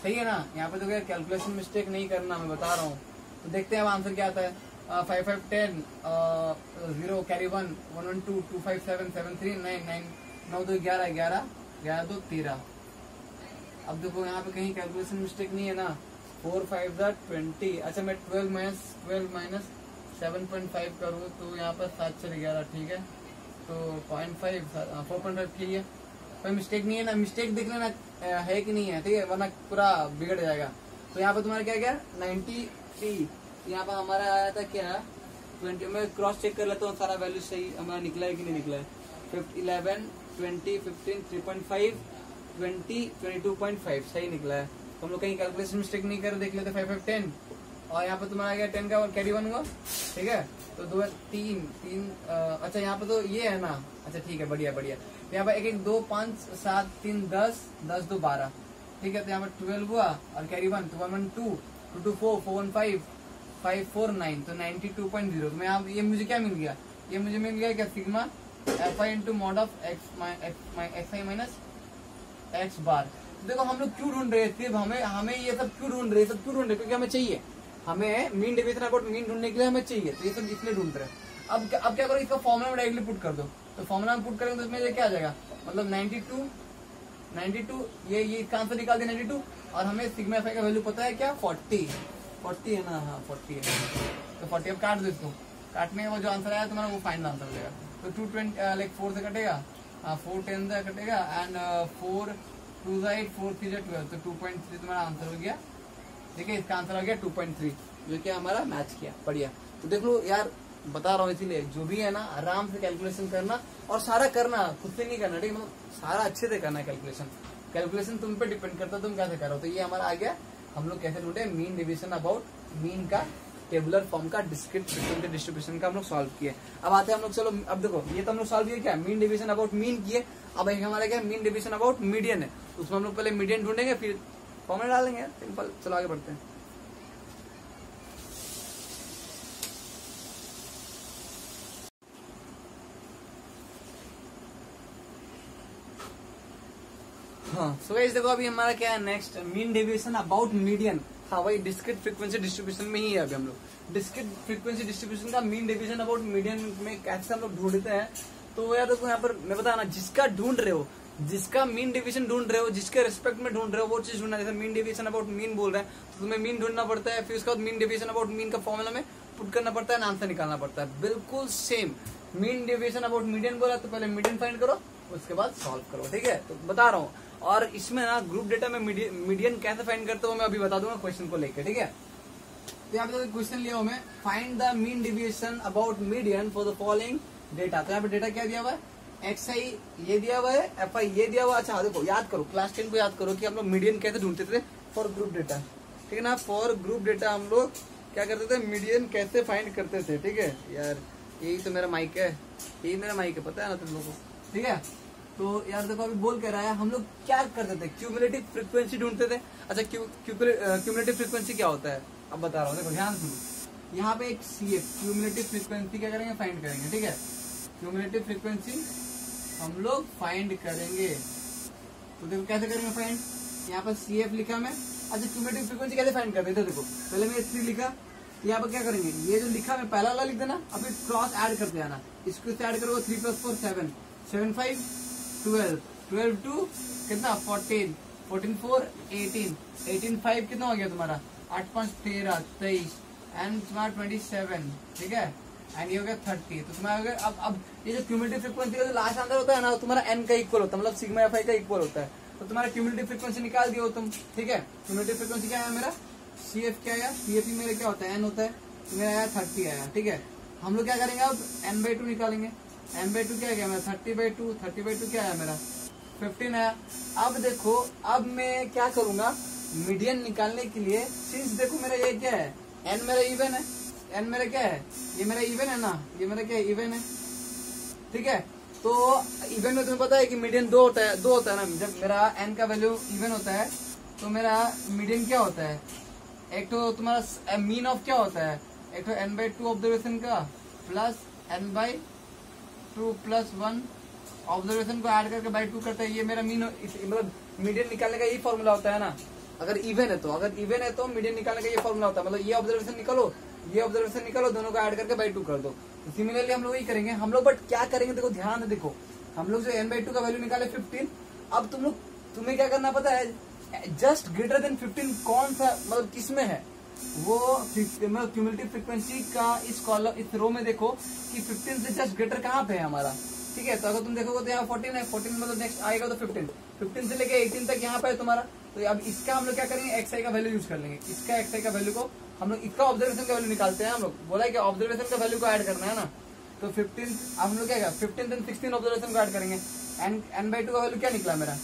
Speaker 1: सही है ना। यहाँ पे तो क्या कैलकुलेशन मिस्टेक नहीं करना, मैं बता रहा हूँ। तो देखते हैं अब आंसर क्या आता है। 5 5 10 0 कैरी 1 1 1 2 2 5 7 7 3 9 9 9 2 11 11 11 2 13। अब देखो यहाँ पे कहीं कैलकुलेशन मिस्टेक नहीं है ना। 4 5 20, अच्छा मैं 12 माइनस 7.5 करूँ तो यहाँ पर 7 चले 11, ठीक है। तो 0.5 4.5 ठीक है, कोई मिस्टेक नहीं है ना। मिस्टेक देख लेना है कि नहीं है, ठीक है, वरना पूरा बिगड़ जाएगा। तो यहाँ पर तुम्हारा क्या क्या 93, यहाँ पर हमारा आया था क्या 20, मैं क्रॉस चेक कर लेता हूँ सारा वैल्यू सही हमारा निकला है कि नहीं निकला है। 11 20 15 3.5 20 22.5 सही निकला है। तो हम लोग कहीं कैलकुलेशन मिस्टेक नहीं कर, देख लेते 5 5 10, और यहाँ पर तुम्हारा आ गया 10 का कैरी 1 हुआ, ठीक है। तो 2 3 अच्छा यहाँ पर तो ये है ना, अच्छा ठीक है, बढ़िया बढ़िया। यहाँ पर 1 1 2 5 7 3 10 10 2 12, ठीक है। तो यहाँ पर 12 हुआ और कैरी 1 तो 1 1 2 2 2 4 4 1 5 5 4 9, तो 92.0। तो मैं यहाँ ये मुझे क्या मिल गया, ये मुझे मिल गया क्या sigma FI into mod of XI minus X बार। देखो हम लोग क्यों ढूंढ रहे थे, हमें ये सब क्यों ढूंढ रहे, क्योंकि हमें चाहिए, हमें मीन डिवीजन अबाउट मीन ढूंढने के लिए हमें चाहिए, तो ये सब इसलिए ढूंढ रहे हैं। अब क्या करो, इसका फॉर्मुला में डायरेक्टली पुट कर दो। तो फॉर्मुला में पुट करेंगे तो इसमें क्या आ जाएगा, मतलब 92 ये इसका आंसर निकाल दिया 92, और हमें सिग्मा FI का वैल्यू पता है क्या 40 है ना, हाँ 40 है। तो 40 अब काट दो इसको, काटने का जो आंसर आया तुम्हारा वो फाइनल आंसर हो जाएगा। तो 220 लाइक 4 से कटेगा, 4 10 से कटेगा, एंड 4 2 8 4 3 12, तो 2.3 तुम्हारा आंसर हो गया। देखिए इसका आंसर हो गया 2.3, जो कि हमारा मैच किया, बढ़िया। तो देख लो यार, बता रहा हूँ इसीलिए जो भी है ना आराम से कैलकुलेशन करना, और सारा करना खुद से नहीं करना, ठीक है, मतलब सारा अच्छे से करना है। कैलकुलेशन तुम पे डिपेंड करता है तुम कैसे करो। तो ये हमारा आ गया, हम लोग कैसे ढूंढे मीन डिवीजन अबाउट मीन का टेबुलर फॉर्म का डिस्क्रीट फ्रीक्वेंसी डिस्ट्रीब्यूशन का हम लोग सॉल्व किए। अब आते हैं हम लोग, चलो अब देखो ये तो हम लोग सॉल्व किए क्या, मीन डिवीजन अबाउट मीन किए। अब एक हमारा क्या मीन डिवीजन अबाउट मीडियन है, उसमें हम लोग पहले मीडियन ढूंढेंगे फिर फॉर्मूला डालेंगे, सिंपल। चलो आगे बढ़ते हैं। हाँ सो गाइस देखो अभी हमारा क्या है next, mean deviation about median. हाँ वही डिस्क्रीट फ्रीक्वेंसी डिस्ट्रीब्यूशन में ही है अभी हम लोग। डिस्क्रीट फ्रीक्वेंसी डिस्ट्रीब्यूशन का मीन डेविएशन अबाउट मीडियन में कैसे हम लोग ढूंढते हैं। तो यार देखो यहाँ पर मैं बता ना, जिसका ढूंढ रहे हो, जिसका मीन डिवीजन ढूंढ रहे हो, जिसके रिस्पेक्ट में ढूंढ रहे हो वो चीज ढूंढना। जैसे मीन डिवीजन अबाउट मीन बोल रहे हैं तो तुम्हें मीन ढूंढना पड़ता है, फिर उसके बाद मीन डिवीजन अबाउट मीन का फॉर्मूला में पुट करना पड़ता है, आंसर निकालना पड़ता है। बिल्कुल same mean division about median बोला तो पहले मीडियन फाइंड करो, उसके बाद सॉल्व करो, ठीक है। तो बता रहा हूँ, और इसमें ना ग्रुप डेटा में मीडियन कैसे फाइंड करते हो मैं अभी बता दूंगा क्वेश्चन को लेकर, ठीक है। तो यहाँ पे क्वेश्चन लिया हूं मैं, find the mean division about median for the following data. तो यहाँ पे डेटा क्या दिया हुआ है, XI ये दिया हुआ है, FI ये दिया हुआ है। अच्छा देखो याद करो, क्लास 10 को याद करो कि हम लोग मीडियन कैसे ढूंढते थे फॉर ग्रुप डेटा, ठीक है ना। फॉर ग्रुप डेटा हम लोग क्या करते थे, मीडियन कैसे फाइंड करते थे, ठीक है। यार यही तो मेरा माइक है, यही मेरा माइक है, पता है ना तुम लोगों को, ठीक है। तो यार देखो अभी बोल कर रहा है, हम लोग क्या करते थे, क्यूमुलेटिव फ्रीक्वेंसी ढूंढते थे। अच्छा क्यूमुलेटिव फ्रीक्वेंसी क्या होता है अब बता रहा हूँ, देखो ध्यान सुनो। यहाँ पे एक CF क्यूमुलेटिव फ्रीक्वेंसी क्या करेंगे, फाइंड करेंगे, ठीक है। क्यूमुलेटिव फ्रीक्वेंसी हम लोग फाइंड करेंगे। तो देखो कैसे करेंगे फाइंड, यहाँ पर CF लिखा मैं। अच्छा क्यूमुलेटिव फ्रीक्वेंसी कैसे फाइंड करते हैं, देखो पहले मैं 3 लिखा, यहाँ पर क्या करेंगे, ये जो लिखा मैं पहला वाला लिख देना, अभी क्रॉस ऐड करते जाना, इसको ऐड करोगे 3 + 4 7, 7 5 12, 12 2 कितना 14, 14 4 18, 18 5 कितना हो गया तुम्हारा 8 5 13 23 एंड तुम्हारा 27, ठीक है, एंड ये हो गया 30। तो तुम्हारा हो गया अब ये जो क्यूमुलेटिव फ्रीक्वेंसी का जो लास्ट आंसर होता है ना, तुम्हारा n का इक्वल होता है, मतलब सिग्मा fi का इक्वल होता है। तो तुम्हारा क्यूमुलेटिव फ्रीक्वेंसी निकाल दिया हो तुम, ठीक है। क्यूमुलेटिव फ्रीक्वेंसी क्या है मेरा, CF क्या आया, CF मेरा क्या होता है n होता है, तो मेरा आया 30 आया, ठीक है। हम लोग क्या करेंगे अब n/2 निकालेंगे, n/2 क्या गया मेरा 30/2, 30/2 क्या आया मेरा 15 आया। अब देखो अब मैं क्या करूंगा मीडियन निकालने के लिए, सिंस देखो मेरा ये क्या है n मेरा इवन है, n मेरा क्या है, ये मेरा इवन है ना, ये मेरा क्या है इवन है, ठीक है। तो इवन में तुम्हें पता है कि मीडियन 2 होता है ना, जब मेरा n का वैल्यू इवन होता है तो मेरा मीडियन क्या होता है, एक तो तुम्हारा मीन ऑफ क्या होता है, एक तो n/2 ऑब्जर्वेशन का प्लस n/2 + 1 ऑब्जर्वेशन को ऐड करके बाई 2 करता है, ये मेरा मीन, मतलब मीडियन निकालने का यही फॉर्मूला होता है ना। अगर इवन है तो मीडियन निकालने का ये फॉर्मूला होता है, मतलब ये ऑब्जर्वेशन निकालो, ये ऑब्जर्वेशन निकालो, दोनों को ऐड करके बाई 2 कर दो। सिमिलरली हम लोग यही करेंगे, हम लोग बट क्या करेंगे, देखो ध्यान से देखो, हम लोग जो n/2 का वैल्यू निकाले 15, अब तुम्हें क्या करना पता है, जस्ट ग्रेटर देन 15 कौन सा मतलब किसमें है, वो मतलब क्यूमुलेटिव फ्रीक्वेंसी का इस कॉलम इस रो में देखो कि 15 से जस्ट ग्रेटर कहाँ पे है हमारा, ठीक है। तो अगर तुम देखोगे तो यहाँ 14 है, 14 मतलब नेक्स्ट आएगा तो 15 से लेके 18 तक यहाँ पे है तुम्हारा। तो अब इसका हम लोग क्या करेंगे, xi का वैल्यू यूज कर लेंगे, इसका xi का वैल्यू को हम लोग इसका ऑब्जर्वेशन का वैल्यू निकालते हैं, हम लोग बोला है कि ऑब्जर्वेशन का वैल्यू को ऐड करना है ना। तो 15 अब हम लोग क्या 15 एंड 16 ऑब्जर्वेशन को ऐड करेंगे, n/2 का वैल्यू क्या निकला मेरा,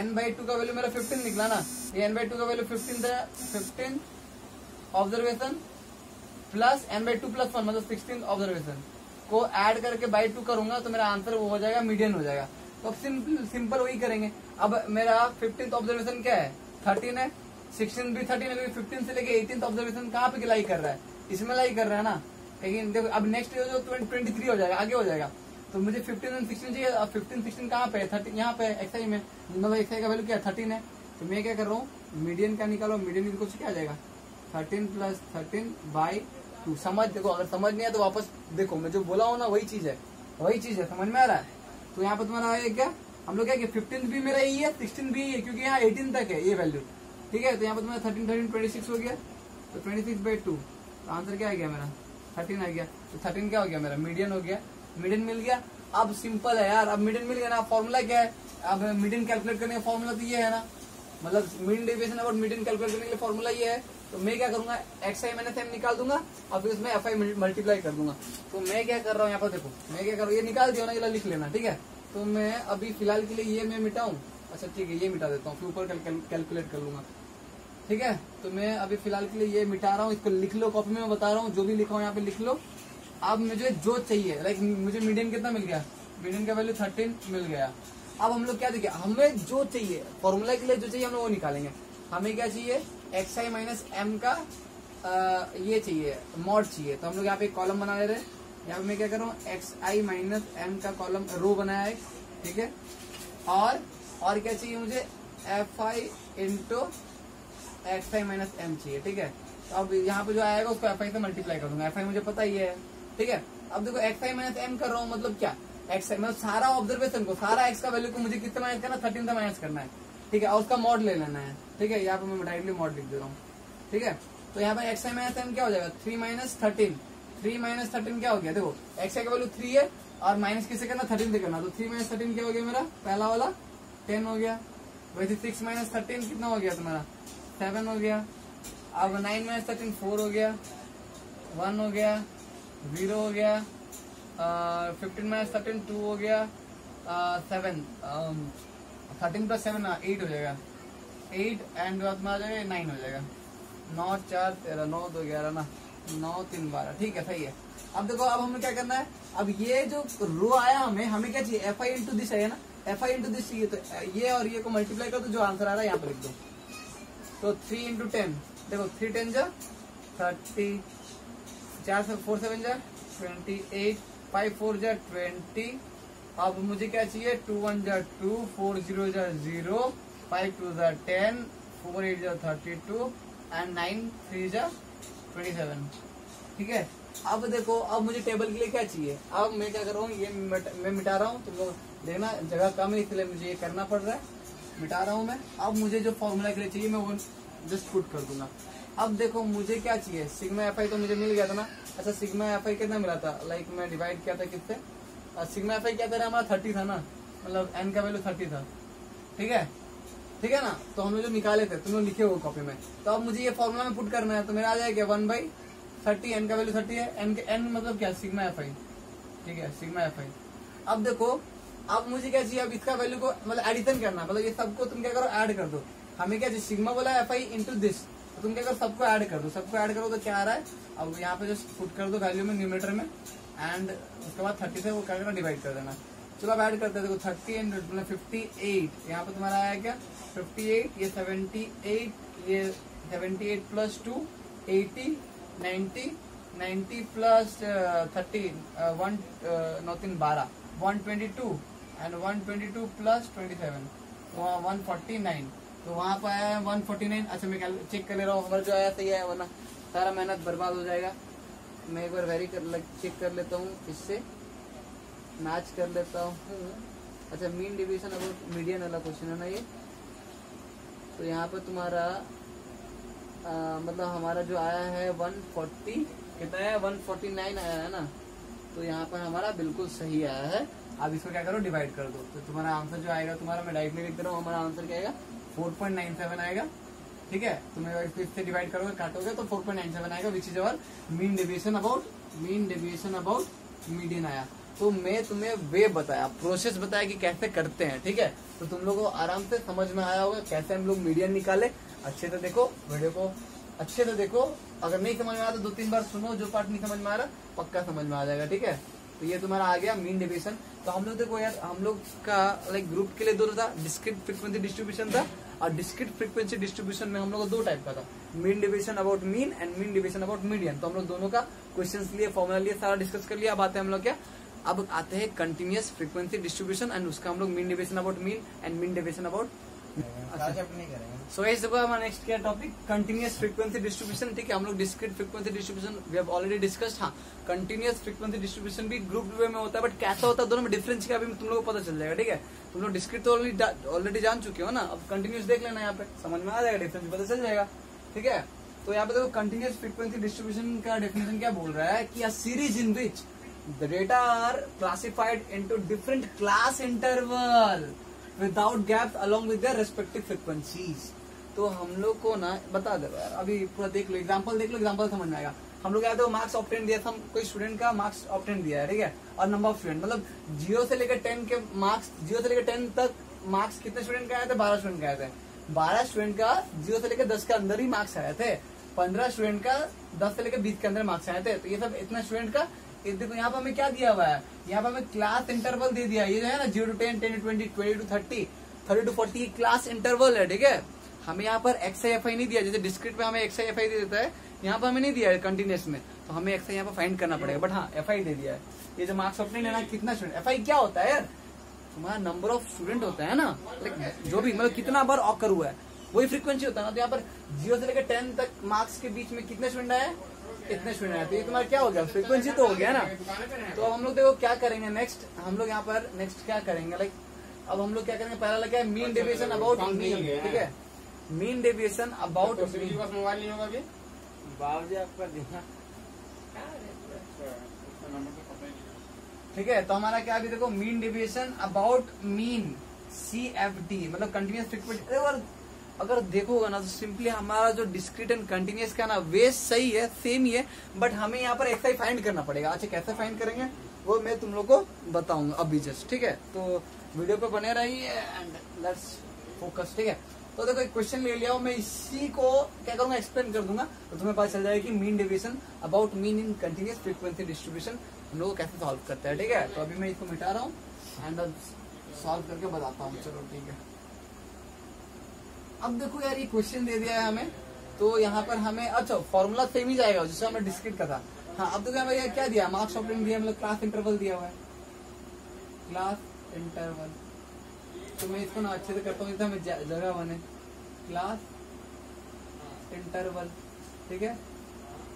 Speaker 1: n/2 का वैल्यू मेरा 15 निकला ना, ये n/2 का वैल्यू 15 था, 15 ऑब्जर्वेशन प्लस n/2 + 1 मतलब 16 ऑब्जर्वेशन को ऐड करके बाई 2 करूंगा तो मेरा आंसर वो हो जाएगा मीडियन हो जाएगा। तो अब सिंपल वही करेंगे। अब मेरा 15th ऑब्जर्वेशन क्या है 13 है, 16 भी 13 है, 15 से लेके 18th ऑब्जर्वेशन कहाँ पे लाई कर रहा है, इसमें लाई कर रहा है ना। लेकिन देखो अब नेक्स्ट जो 23 हो जाएगा, आगे हो जाएगा, तो मुझे 15 और 16 चाहिए। अब 15 16 कहाँ पे है, 30 यहाँ पे xi में, मतलब xi का वैल्यू क्या है 13 है। तो मैं क्या कर रहा हूँ मीडियन का निकालो, मीडियन की कुछ क्या आ जाएगा 13 + 13/2। समझ देखो, अगर समझ नहीं है तो वापस देखो, मैं जो बोला हूँ ना वही चीज है, समझ में आ रहा है। तो यहाँ पे तुम्हारा है क्या, हम लोग क्या 15 भी मेरा यही है, 16 भी है, क्योंकि यहाँ 18 तक है ये वैल्यू, ठीक है। तो यहाँ पे तुम्हारा 13 26 हो गया, तो 26/2 तो आंसर क्या आ गया मेरा 13 आ गया। तो 13 क्या हो गया मेरा मीडियन हो गया, मीडियन मिल गया। अब सिंपल है यार, अब मीडियन मिल गया ना, फॉर्मूला क्या है, अब मीडियन कैलकुलेट करने का फॉर्मूला तो ये है ना, मतलब मीन डेविएशन और मीडियन कैलकुलेट करने के लिए फॉर्मूला ये है। तो मैं क्या करूंगा xi - m निकाल दूंगा और फिर उसमें fi मल्टीप्लाई कर दूंगा। तो मैं क्या कर रहा हूँ यहाँ पर देखो, मैं क्या कर रहा हूँ, ये निकाल दिया ना, ये लिख लेना, ठीक है। तो मैं अभी फिलहाल के लिए ये मैं मिटाऊं, अच्छा ठीक है ये मिटा देता हूँ, फिर ऊपर कैलकुलेट कर लूंगा, ठीक है। तो मैं अभी फिलहाल के लिए ये मिटा रहा हूँ, इसको लिख लो कॉपी में, मैं बता रहा हूँ जो भी लिखा हूँ यहाँ पे लिख लो। अब मुझे जो चाहिए, लाइक मुझे मीडियन कितना मिल गया, मीडियन का वैल्यू 13 मिल गया। अब हम लोग क्या देखिए, हमें जो चाहिए फॉर्मूला के लिए जो चाहिए हम लोग वो निकालेंगे। हमें क्या चाहिए xi - m का ये चाहिए मॉड चाहिए। तो हम लोग यहाँ पे एक कॉलम बना ले रहे हैं, यहाँ पे मैं क्या कर रहा हूँ xi - m का कॉलम रो बनाया है, ठीक है। और क्या चाहिए मुझे fi × xi - m चाहिए, ठीक है। तो अब यहाँ पे जो आएगा उसको fi से मल्टीप्लाई कर दूंगा, fi मुझे पता ही है, ठीक है। अब देखो xi - m कर रहा हूँ, मतलब क्या x मतलब सारा ऑब्जर्वेशन को, सारा x का वैल्यू को मुझे कितना माइनस करना है 13 से माइनस करना है, ठीक है। और उसका मॉड ले लेना है, ठीक है। यहाँ पे मैं डायरेक्टली मॉड लिख दे रहा हूँ, ठीक है। तो यहाँ पे xi - m क्या हो जाएगा 3 - 13, 3 - 13 क्या हो गया, देखो xi का वैल्यू 3 है और माइनस किससे करना 13 से करना। तो 3 - 13 क्या हो गया मेरा, पहला वाला 10 हो गया। वैसे 6 - 13 कितना हो गया तुम्हारा 7 हो गया। अब 9 - 13 4 हो गया, 1 हो गया, 0 हो गया, 15 - 13 2 हो गया, 7 13 + 7 8 हो जाएगा, 8 एंड बाद में आ जाएगा 9 हो जाएगा। 9 4 13 9 2 11 ना, 9 3 12, ठीक है सही है। अब देखो अब हमें क्या करना है, अब ये जो रो आया हमें क्या चाहिए fi × दिस है ना, fi × दिस चाहिए। तो ये और ये को मल्टीप्लाई कर दो, जो आंसर आ रहा है यहाँ पर लिख दो। तो 3 × 10 देखो 3 10 जा 30, 4 4 7 जा 28, 5 4 जा 20। अब मुझे क्या चाहिए 2 1 जा 2, 4 0 जा 0 5 2 जा 10, 4 8 जा 32 एंड 9 3 जा 27। ठीक है, अब देखो, अब मुझे टेबल के लिए क्या चाहिए। अब मैं क्या कर रहा हूँ, ये मैं मिटा रहा हूँ, तुम लोग देखना जगह कम है इसलिए मुझे ये करना पड़ रहा है, मिटा रहा हूँ मैं। अब मुझे जो फॉर्मूला के लिए चाहिए मैं वो जस्ट पुट कर दूंगा। अब देखो मुझे क्या चाहिए, सिग्मा एफ आई तो मुझे मिल गया था ना। अच्छा, सिग्मा एफ आई कितना मिला था, लाइक मैं डिवाइड किया था किससे, सिग्मा एफ आई क्या था हमारा 30 था ना, मतलब एन का वैल्यू 30 था। ठीक है, ठीक है ना, तो हम लोग जो निकाले थे तुम लोग लिखे हो कॉपी में। तो अब मुझे ये फॉर्मूला में पुट करना है, तो मेरा आ जाएगा 1/30, एन का वैल्यू 30 है, एन मतलब क्या, सिग्मा एफ आई। ठीक है, सिग्मा एफ आई। अब देखो, अब मुझे क्या चाहिए, अब इसका वैल्यू को मतलब एडिशन करना, मतलब ये सबको तुम क्या करो, ऐड कर दो। हमें क्या चाहिए, सिग्मा बोला एफ आई इंटू दिस, तो तुम क्या करो, सबको ऐड कर दो। सबको ऐड करो तो क्या आ रहा है, अब यहाँ पे जस्ट पुट कर दो वैल्यू में, न्यूमरेटर में, एंड उसके बाद 30 से वो क्या करना, डिवाइड कर देना। चलो अब ऐड करते हैं, देखो 30 एंड 58, यहाँ पे तुम्हारा आया क्या 58, ये 78, ये 78 प्लस 2 80, 90 प्लस 30 1 9 3 12 122 एंड 122 प्लस 27 तो वहाँ 149, तो वहाँ पर आया है 149। अच्छा मैं चेक कर ले रहा हूँ, हमारा जो आया सही है, वरना सारा मेहनत बर्बाद हो जाएगा। मैं एक बार चेक कर लेता हूँ, इससे मैच कर लेता हूँ। अच्छा, मीन डिवीजन अबाउट मीडियन वाला क्वेश्चन है ना ये। तो यहाँ पर तुम्हारा मतलब हमारा जो आया है 140 कितना है, 149 आया है ना। तो यहाँ पर हमारा बिल्कुल सही आया है। अब इसको क्या करो, डिवाइड कर दो, तो तुम्हारा आंसर जो आएगा, तुम्हारा मैं डायरेक्टली लिख दे रहा हूँ, हमारा आंसर क्या आएगा 4.97 आएगा। ठीक है, तुम्हें इससे डिवाइड करोगे, काटोगे तो 4.97 आएगा, which is our mean deviation about median आया। तो मैं तुम्हें वे बताया, प्रोसेस बताया कि कैसे करते हैं। ठीक है, तो तुम लोगों को आराम से समझ में आया होगा कैसे हम लोग मीडियन निकाले। अच्छे से देखो वीडियो को, अच्छे से देखो, अगर नहीं समझ में आया तो 2-3 बार सुनो, जो पार्ट नहीं समझ में आ रहा पक्का समझ में आ जाएगा। ठीक है, तो ये तुम्हारा आ गया मीन डेविएशन। तो हम लोग देखो यार, हम लोग का लाइक ग्रुप के लिए दो था, डिस्क्रीट फ्रीक्वेंसी डिस्ट्रीब्यूशन था, और डिस्क्रीट फ्रीक्वेंसी डिस्ट्रीब्यूशन में हम लोग को 2 टाइप का था, mean deviation about mean and mean deviation about median. तो हम लोग दोनों का क्वेश्चंस लिए, फॉर्मूला लिए, सारा डिस्कस कर लिया। अब आते हैं हम लोग क्या, अब आते हैं कंटिन्यूअस फ्रीक्वेंसी डिस्ट्रीब्यूशन एंड उसका हम लोग mean deviation about mean and mean deviation about. So इस हमारा नेक्स्ट क्या टॉपिक, कंटिन्यूअस फ्रीक्वेंसी डिस्ट्रीब्यूशन। ठीक है, हम लोग discrete frequency distribution we have already discussed. हाँ, कंटिन्यूअस फ्रीक्वेंसी डिस्ट्रीब्यूशन भी ग्रुप वे में होता है, बट कैसा होता है दोनों में डिफरेंस क्या, अभी तुम लोगों को पता चल जाएगा। ठीक है, तुम लोग डिस्क्रीट तो ऑलरेडी जान चुके हो ना, अब कंटिन्यूअस देख लेना, यहाँ पे समझ में आ जाएगा, डिफरेंस पता चल जाएगा। ठीक है, तो यहाँ पे देखो कंटिन्यूअस फ्रीक्वेंसी डिस्ट्रीब्यूशन का डेफिनेशन क्या बोल रहा है कि a series in which the data are classified into different class interval without gaps along with their respective frequencies. तो हम लोग को ना बता दो यार, अभी पूरा देख लो, एग्जांपल देख लो, एग्जांपल समझ में आएगा। हम लोग क्या देखो, मार्क्स ऑब्टेन दिया था, कोई स्टूडेंट का मार्क्स ऑब्टेन दिया है। ठीक है, और नंबर ऑफ स्टूडेंट, मतलब 0 से लेकर 10 के मार्क्स, 0 से लेकर 10 तक मार्क्स कितने स्टूडेंट के आए थे, 12 स्टूडेंट के आए थे। 12 स्टूडेंट का 0 से लेकर 10 के अंदर ही मार्क्स आए थे। 15 स्टूडेंट का 10 से लेकर 20 के अंदर मार्क्स आए थे। तो ये सब इतना स्टूडेंट का, देखो यहाँ पर हमें क्या दिया हुआ है, यहाँ पर हमें क्लास इंटरवल दे दिया। ये जो है ना 0 to 10, 10 to 20, 20 to 30, 30 to 40 class interval है। ठीक है, हमें यहाँ पर XIFI नहीं दिया, जैसे डिस्क्रीट में हमें XIFI दे देता है, यहाँ पर हमें नहीं दिया है कंटिन्यूअस में, तो हमें XI यहाँ पर फाइंड करना पड़ेगा। बट हाँ, FI दे दिया है। ये जो मार्क्स ऑब्टेन है ना, कितना स्टूडेंट, FI क्या होता है यार, तुम्हारा नंबर ऑफ स्टूडेंट होता है ना, जो भी मतलब कितना बार ऑकर हुआ है वही फ्रीक्वेंसी होता है ना। तो यहाँ पर 0 से लेकर 10 तक मार्क्स के बीच में कितने स्टूडेंट आए, इतने स्टूडेंट आए, तो ये तुम्हारा क्या हो गया, फ्रीक्वेंसी तो हो गया ना। तो अब हम लोग देखो क्या करेंगे नेक्स्ट, हम लोग यहाँ पर नेक्स्ट क्या करेंगे, लाइक अब हम लोग क्या करेंगे, पहला लगा है मीन डेविएशन अबाउट मीन। ठीक है, मीन डेविएशन अबाउट
Speaker 2: मोबाइल नहीं होगा अभी,
Speaker 1: बावजी आपका देखना। ठीक है, तो हमारा क्या अभी देखो, mean deviation about mean CFD मतलब कंटिन्यूअस फ्रीक्वेंसी। अगर देखोगा ना तो सिंपली हमारा जो डिस्क्रीट एंड कंटिन्यूअस का ना वे सही है, सेम ही है, बट हमें यहाँ पर XI फाइंड करना पड़ेगा। अच्छा कैसे फाइंड करेंगे वो मैं तुम लोग को बताऊंगा अभी जस्ट। ठीक है, तो वीडियो पे बने रहिए एंड लेट्स फोकस। ठीक है, तो देखो एक क्वेश्चन ले लिया हूं मैं, इसी को क्या करूंगा, एक्सप्लेन कर दूंगा, तो तुम्हें पता चल जाएगा कि mean deviation about mean in continuous frequency distribution हम लोग कैसे सॉल्व करते हैं। ठीक है, तो अभी मैं इसको मिटा रहा हूँ एंड अब सॉल्व करके बताता हूँ। चलो ठीक है, अब देखो यार ये क्वेश्चन दे दिया है हमें, तो यहाँ पर हमें अच्छा फॉर्मूला सेम ही जाएगा जिससे हमें डिस्क्रीट का था। हाँ, अब देखो हमें क्या दिया, मार्क्स ऑब्टेन दिया, मतलब क्लास इंटरवल दिया हुआ है, क्लास इंटरवल। तो मैं इसको ना अच्छे से करता हूँ, जितना हमें जगह बने। क्लास इंटरवल, ठीक है।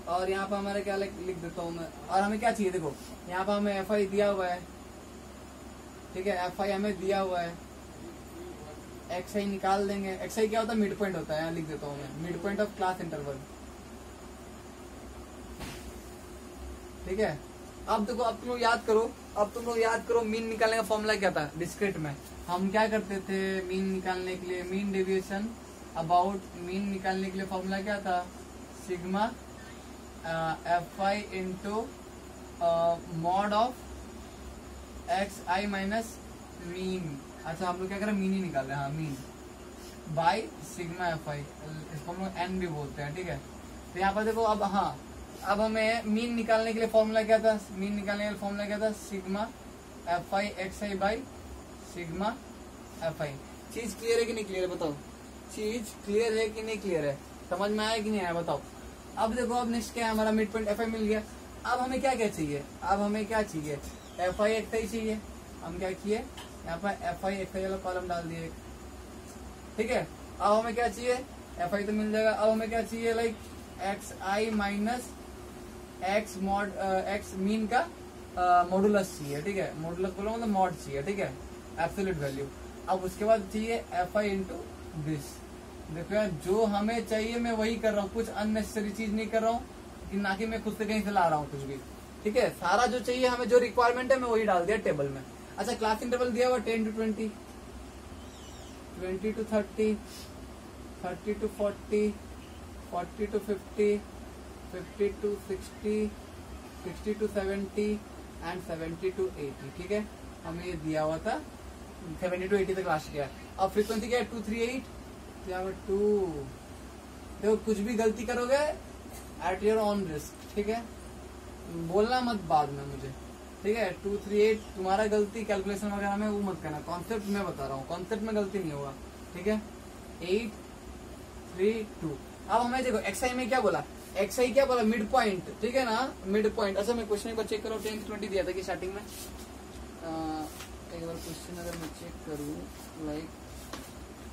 Speaker 1: और यहाँ पर हमारा क्या लिख देता हूँ मैं, और हमें क्या चाहिए, देखो यहाँ पर हमें एफ आई दिया हुआ है, ठीक है, एफ आई हमें दिया हुआ है, एक्स आई निकाल देंगे। एक्स आई क्या होता है, मिड पॉइंट होता है, यहाँ लिख देता हूँ मैं, mid point of class interval, ठीक है। अब देखो, अब तुम लोग याद करो, मीन निकालने का फॉर्मूला क्या था डिस्क्रीट में। हम क्या करते थे मीन निकालने के लिए, मीन डेविएशन अबाउट, मीन निकालने के लिए फॉर्मूला क्या था, sigma f I into mod of x i minus mean. अच्छा, हम लोग क्या करें, मीन ही निकाल रहे हैं, हाँ, मीन बाई सिग्मा एफ आई, इसको हम लोग एन भी बोलते हैं, ठीक है। तो यहाँ पर देखो, अब हाँ, अब हमें मीन निकालने के लिए फॉर्मूला क्या था, sigma f i x I by sigma f आई। चीज क्लियर है कि नहीं क्लियर है, बताओ, चीज क्लियर है कि नहीं क्लियर है, समझ में आया कि नहीं आया, बताओ। अब देखो, अब नेक्स्ट क्या है, हमारा मिड पॉइंट एफ आई मिल गया। अब हमें क्या चाहिए, एफ आई एक्स आई चाहिए। हम क्या किए, यहाँ पर एफ आई एक्स आई वाला कॉलम डाल दिए, ठीक है। अब हमें क्या चाहिए, एफ आई तो मिल जाएगा। अब हमें क्या चाहिए, like x i minus x mod, x mean का मॉडुलस चाहिए, ठीक है, मॉडुलस बोलो मतलब मॉड चाहिए, ठीक है, एब्सोल्यूट वैल्यू। अब उसके बाद चाहिए एफ आई इंटू दिस। देखो यार, जो हमें चाहिए मैं वही कर रहा हूँ, कुछ अननेसेसरी चीज नहीं कर रहा हूँ, कि ना कि मैं खुद से कहीं से ला रहा हूँ कुछ भी, ठीक है। सारा जो चाहिए हमें, जो रिक्वायरमेंट है, मैं वही डाल दिया टेबल में। अच्छा, क्लास इंटरवल दिया हुआ 10 to 20, 20 to 30, 30 to 40, 40 to 50, 50 to 60, 60 to 70 and 70 to 80, ठीक है। हमें ये दिया हुआ था 70 to 80 तक लास्ट किया। अब फ्रीक्वेंसी क्या है, 238, 2। देखो, कुछ भी गलती करोगे एट योर ऑन रिस्क, ठीक है, बोलना मत बाद में मुझे, ठीक है। 238 तुम्हारा गलती कैलकुलेशन वगैरह में वो मत करना, कॉन्सेप्ट में बता रहा हूँ, कॉन्सेप्ट में गलती नहीं होगा, ठीक है। 8, 3, 2। अब हमें देखो, एक्स आई में क्या बोला, एक्स आई क्या बोला, मिड पॉइंट, ठीक है ना, मिड पॉइंट। अच्छा, मैं क्वेश्चन को चेक करो, 10 to 20 दिया था कि स्टार्टिंग में, एक बार क्वेश्चन अगर मैं चेक करूँ, लाइक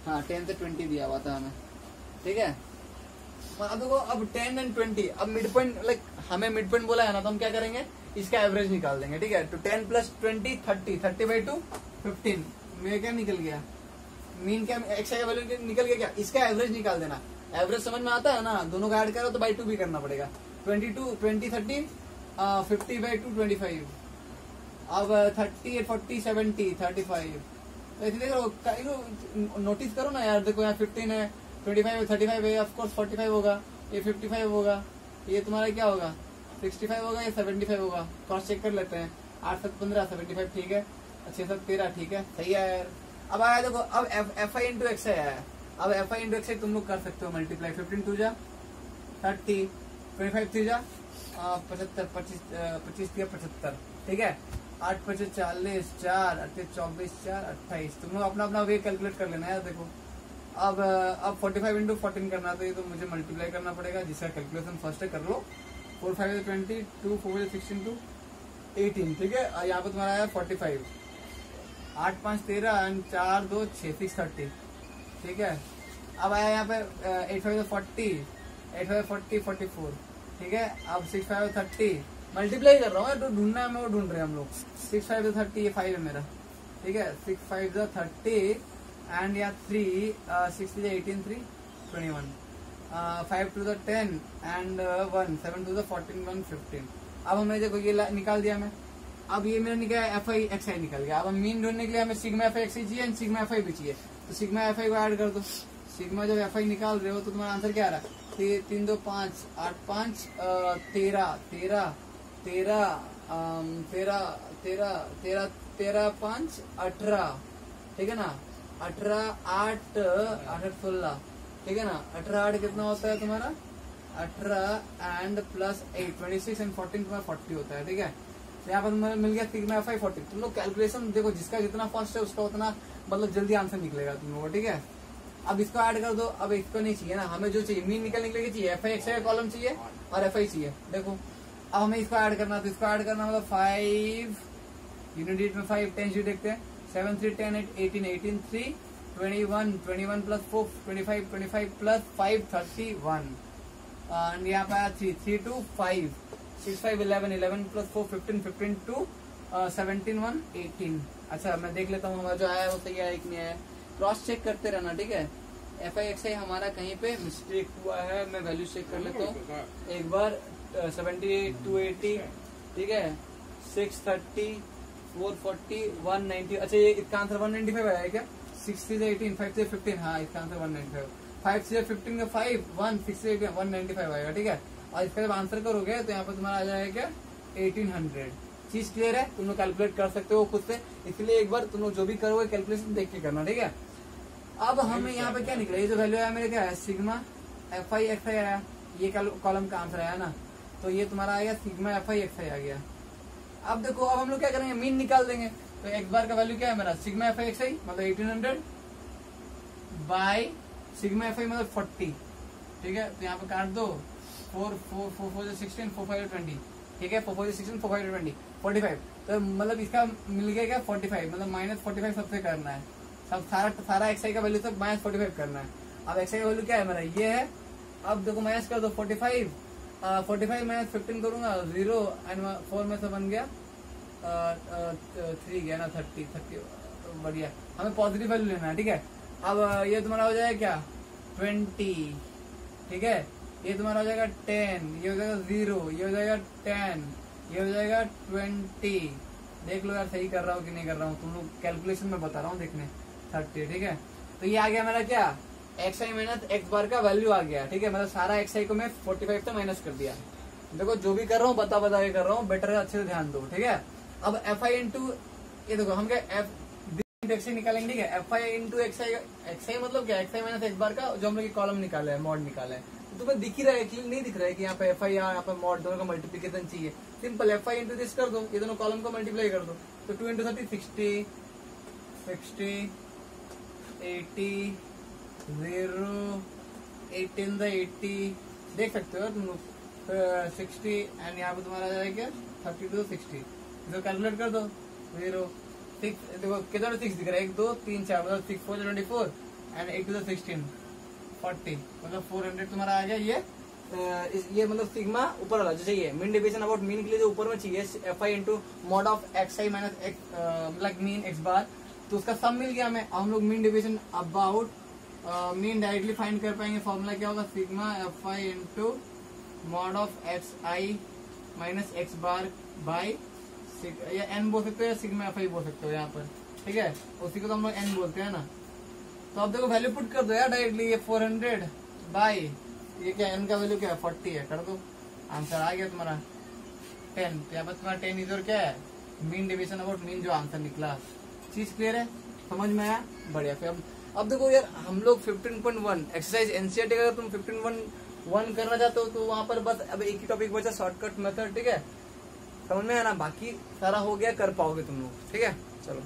Speaker 1: हाँ 10 से 20 दिया हुआ था हमें, ठीक है। अब देखो, अब 10 and 20, अब मिड पॉइंट, लाइक हमें मिड पॉइंट बोला है ना, तो हम क्या करेंगे, इसका एवरेज निकाल देंगे, ठीक है। तो 10 + 20 30, 30/2 15। मेरे क्या निकल गया, मीन क्या, एक्स आई का वैल्यू निकल गया क्या, इसका एवरेज निकाल देना। एवरेज समझ में आता है ना, दोनों का ऐड करो तो by 2 भी करना पड़ेगा। 22, 20, 30, 50/2 25। अब 30, 40, 70, 35। ऐसे देखो, नोटिस करो ना यार, देखो यहाँ 15 है, 25 है, 35 है, ऑफकोर्स 45 होगा, ये 55 होगा, ये तुम्हारा क्या होगा, 65 होगा, ये 75 होगा। क्रॉस चेक कर लेते हैं, 8, 7, 15, 75, ठीक है, 6, 7, 13, ठीक है, सही है यार। अब आया देखो, अब एफ आई इंटू एक्स आई आया। अब एफ आई इंटू एक्स आई तुम लोग कर सकते हो मल्टीप्लाई, 15 2 जा 30, 25 3 जा 75, 25 75, ठीक है। 8 5 40, 4 8 24, 4 28। तुम लोग अपना अपना वे कैलकुलेट कर लेना यार। देखो, अब 45 इंटू 14 करना, तो ये तो मुझे मल्टीप्लाई करना पड़ेगा, जिसका कैलकुलेशन फर्स्ट है कर लो। 4 5 20, 2 4 16 2 18, ठीक है। यहाँ पे तुम्हारा आया 45, 8 5 13 एंड 4 2 6 6 30, ठीक है। अब आया यहाँ पे 8 5 40, 8 5 40 44, ठीक है। अब 6 5 30 मल्टीप्लाई कर रहा हूँ, तो ढूंढना है, मैं वो ढूंढ रहे हैं हम लोग। 6 5 30, ये 5 है मेरा, ठीक है। 6 5 30 एंड या 3 6 18 3 21, 5 2 10 एंड 1 7 2 14 1 15। अब हमें देखो ये निकाल दिया मैं। अब ये मेरा निकला एफ आई एक्स आई निकल गया। अब हम मीन ढूंढने के लिए हमें सिग्मा एफ आई एक्स आई चाहिए एंड सिग्मा एफ आई भी चाहिए, तो सिग्मा एफ आई को ऐड कर दो। सिग्मा जब एफ आई निकाल रहे हो तो तुम्हारा आंसर क्या आ रहा है, 3 2 5 8 5 13 13 13 13 13 13 5 18, ठीक है ना। 18 8 8 16, ठीक है ना। 18 8 कितना होता है तुम्हारा, 18 एंड प्लस 8 26 एंड 14 तुम्हारा 40 होता है, ठीक है। यहाँ पर मिल गया सिग्मा एफ आई 40। तुम लोग कैलकुलेशन देखो, जिसका जितना फास्ट है उसका उतना मतलब जल्दी आंसर निकलेगा तुम लोगों को, ठीक है। अब इसको ऐड कर दो। अब इसको नहीं चाहिए ना, हमें जो चाहिए मीन निकलने के लिए चाहिए F i x I column चाहिए और एफ आई चाहिए। देखो अब हमें इसको ऐड करना, तो इसको ऐड करना मतलब 5 यूनिट में 5 10 देखते हैं 7 3 10 8 18 18 3 21 21 प्लस 4 25 25 प्लस 5 31 एंड यहाँ पे आया 3 3 2 5 6 5 11 11 प्लस 4 15 15 2 17 1 18। अच्छा मैं देख लेता हूँ हमारा जो आया है वो सही आया कि नहीं आया, क्रॉस चेक करते रहना ठीक है। एफ आई एक्स आई हमारा कहीं पे मिस्टेक हुआ है, मैं वैल्यू चेक कर लेता हूँ एक बार। 78 280 ठीक है, 630 440 190। अच्छा ये इसका आंसर 195 आया है क्या? 6 से 18 5 से 15, हाँ इसका आंसर 195। 5 से 15 का 5 1 6 से 195 आएगा ठीक है। और इसका जब आंसर करोगे तो यहाँ पर तुम्हारा आ जाएगा क्या 1800। चीज क्लियर है, तुम लोग कैलकुलेट कर सकते हो खुद से, इसलिए एक बार तुम लोग जो भी करोगे कैलकुलेशन देख के करना ठीक है। अब हमें यहाँ पे क्या निकला, ये जो वैल्यू आया मेरे क्या है सिग्मा एफ आई एक्स आई आया, ये कॉलम का आंसर आया ना, तो ये तुम्हारा आएगा सिग्मा एफ आई एक्स आई आ गया। अब देखो अब हम लोग क्या करेंगे, मीन निकाल देंगे। तो एक्स बार का वैल्यू क्या है मेरा sigma f i x i मतलब 1800 बाय सिग्मा एफ आई मतलब 40 ठीक है। तो यहाँ पे काट दो 4 4 4 4 16 4 5 20 ठीक है, 4 4 16 4 5 20 45। तो मतलब इसका मिल गया क्या 45 मतलब -45 सबसे करना है, सब सारा एक्स आई का वैल्यू सब -45 करना है। अब एक्स आई का वैल्यू क्या है मेरा ये है। अब देखो माइनस कर दो 45 माइनस 15 करूंगा 0 एंड 4 में से बन गया 3 गया ना 30 बढ़िया। हमें पॉजिटिव वैल्यू लेना है ठीक है। अब ये तुम्हारा हो जाएगा क्या 20 ठीक है, ये तुम्हारा हो जाएगा 10, ये हो जाएगा 0, ये हो जाएगा 10, ये हो जाएगा 20। देख लो यार सही कर रहा हूँ कि नहीं कर रहा हूँ, तुम लोग कैलकुलेशन में बता रहा हूँ देखने 30 ठीक है। तो ये आ गया मेरा क्या एक्स आई माइनस एक्स बार का वैल्यू आ गया ठीक है। मतलब सारा एक्स आई को मैं 45 से माइनस कर दिया। देखो जो भी कर रहा हूँ बता के कर रहा हूँ, बेटर अच्छे से ध्यान दो ठीक है। अब एफ आई इंटू ये देखो हम क्या एक्स आई निकालेंगे ठीक है। F I into x i मतलब क्या एक्स आई माइनस एक्स बार का जो हम लोग कॉलम निकाला है मॉड निकाला है। तो तुम्हें दिख ही रहा है कि नहीं दिख रहा है कि यहाँ पे एफ आई यहाँ पे मॉड दोनों का मल्टीप्लीकेशन चाहिए। Simple F I into this कर दो, ये दोनों कॉलम को मल्टीप्लाई कर दो। तो 2 इंटू 30 60 60 80 0 18 80 देख सकते हो तुम लोग 60 एंड यहाँ पे तुम्हारा आ जाएगा 32 60। इसे कैलकुलेट कर दो 0 6 देखो कितना 6 दिख रहा है 1 2 3 4 मतलब 6 4 24 एंड 8 2 16 40 मतलब 400 तुम्हारा आ गया। ये मतलब सिग्मा ऊपर वाला जो चाहिए मीन डिवीजन अबाउट मीन के लिए जो ऊपर में चाहिए F I into mod of x i minus मतलब मीन एक्स बार, तो उसका सम मिल गया हमें। हम लोग mean division about mean directly find कर पाएंगे। फॉर्मूला क्या होगा sigma f I into mod of x i minus x bar by या एन बोल सकते हो या सिग्मा एफ आई बोल सकते हो यहाँ पर ठीक है, उसी को तो हम लोग एन बोलते हैं ना। तो अब देखो वैल्यू पुट कर दो यार डायरेक्टली, ये 400 बाई ये क्या एन का वैल्यू क्या है 40 है, कर दो आंसर आ गया तुम्हारा 10। तो यहाँ पर तुम्हारा 10 इधर क्या है मीन डिवीजन अबाउट मीन जो आंसर निकला। चीज क्लियर है, समझ में आया, बढ़िया। फिर अब देखो यार हम लोग 15.1 एक्सरसाइज एनसीईआरटी का अगर तुम 15.1 करना चाहते हो तो वहां पर बस अब एक ही टॉपिक बचा शॉर्टकट मेथड ठीक है, समझ में है ना, बाकी सारा हो गया कर पाओगे तुम लोग ठीक है। चलो।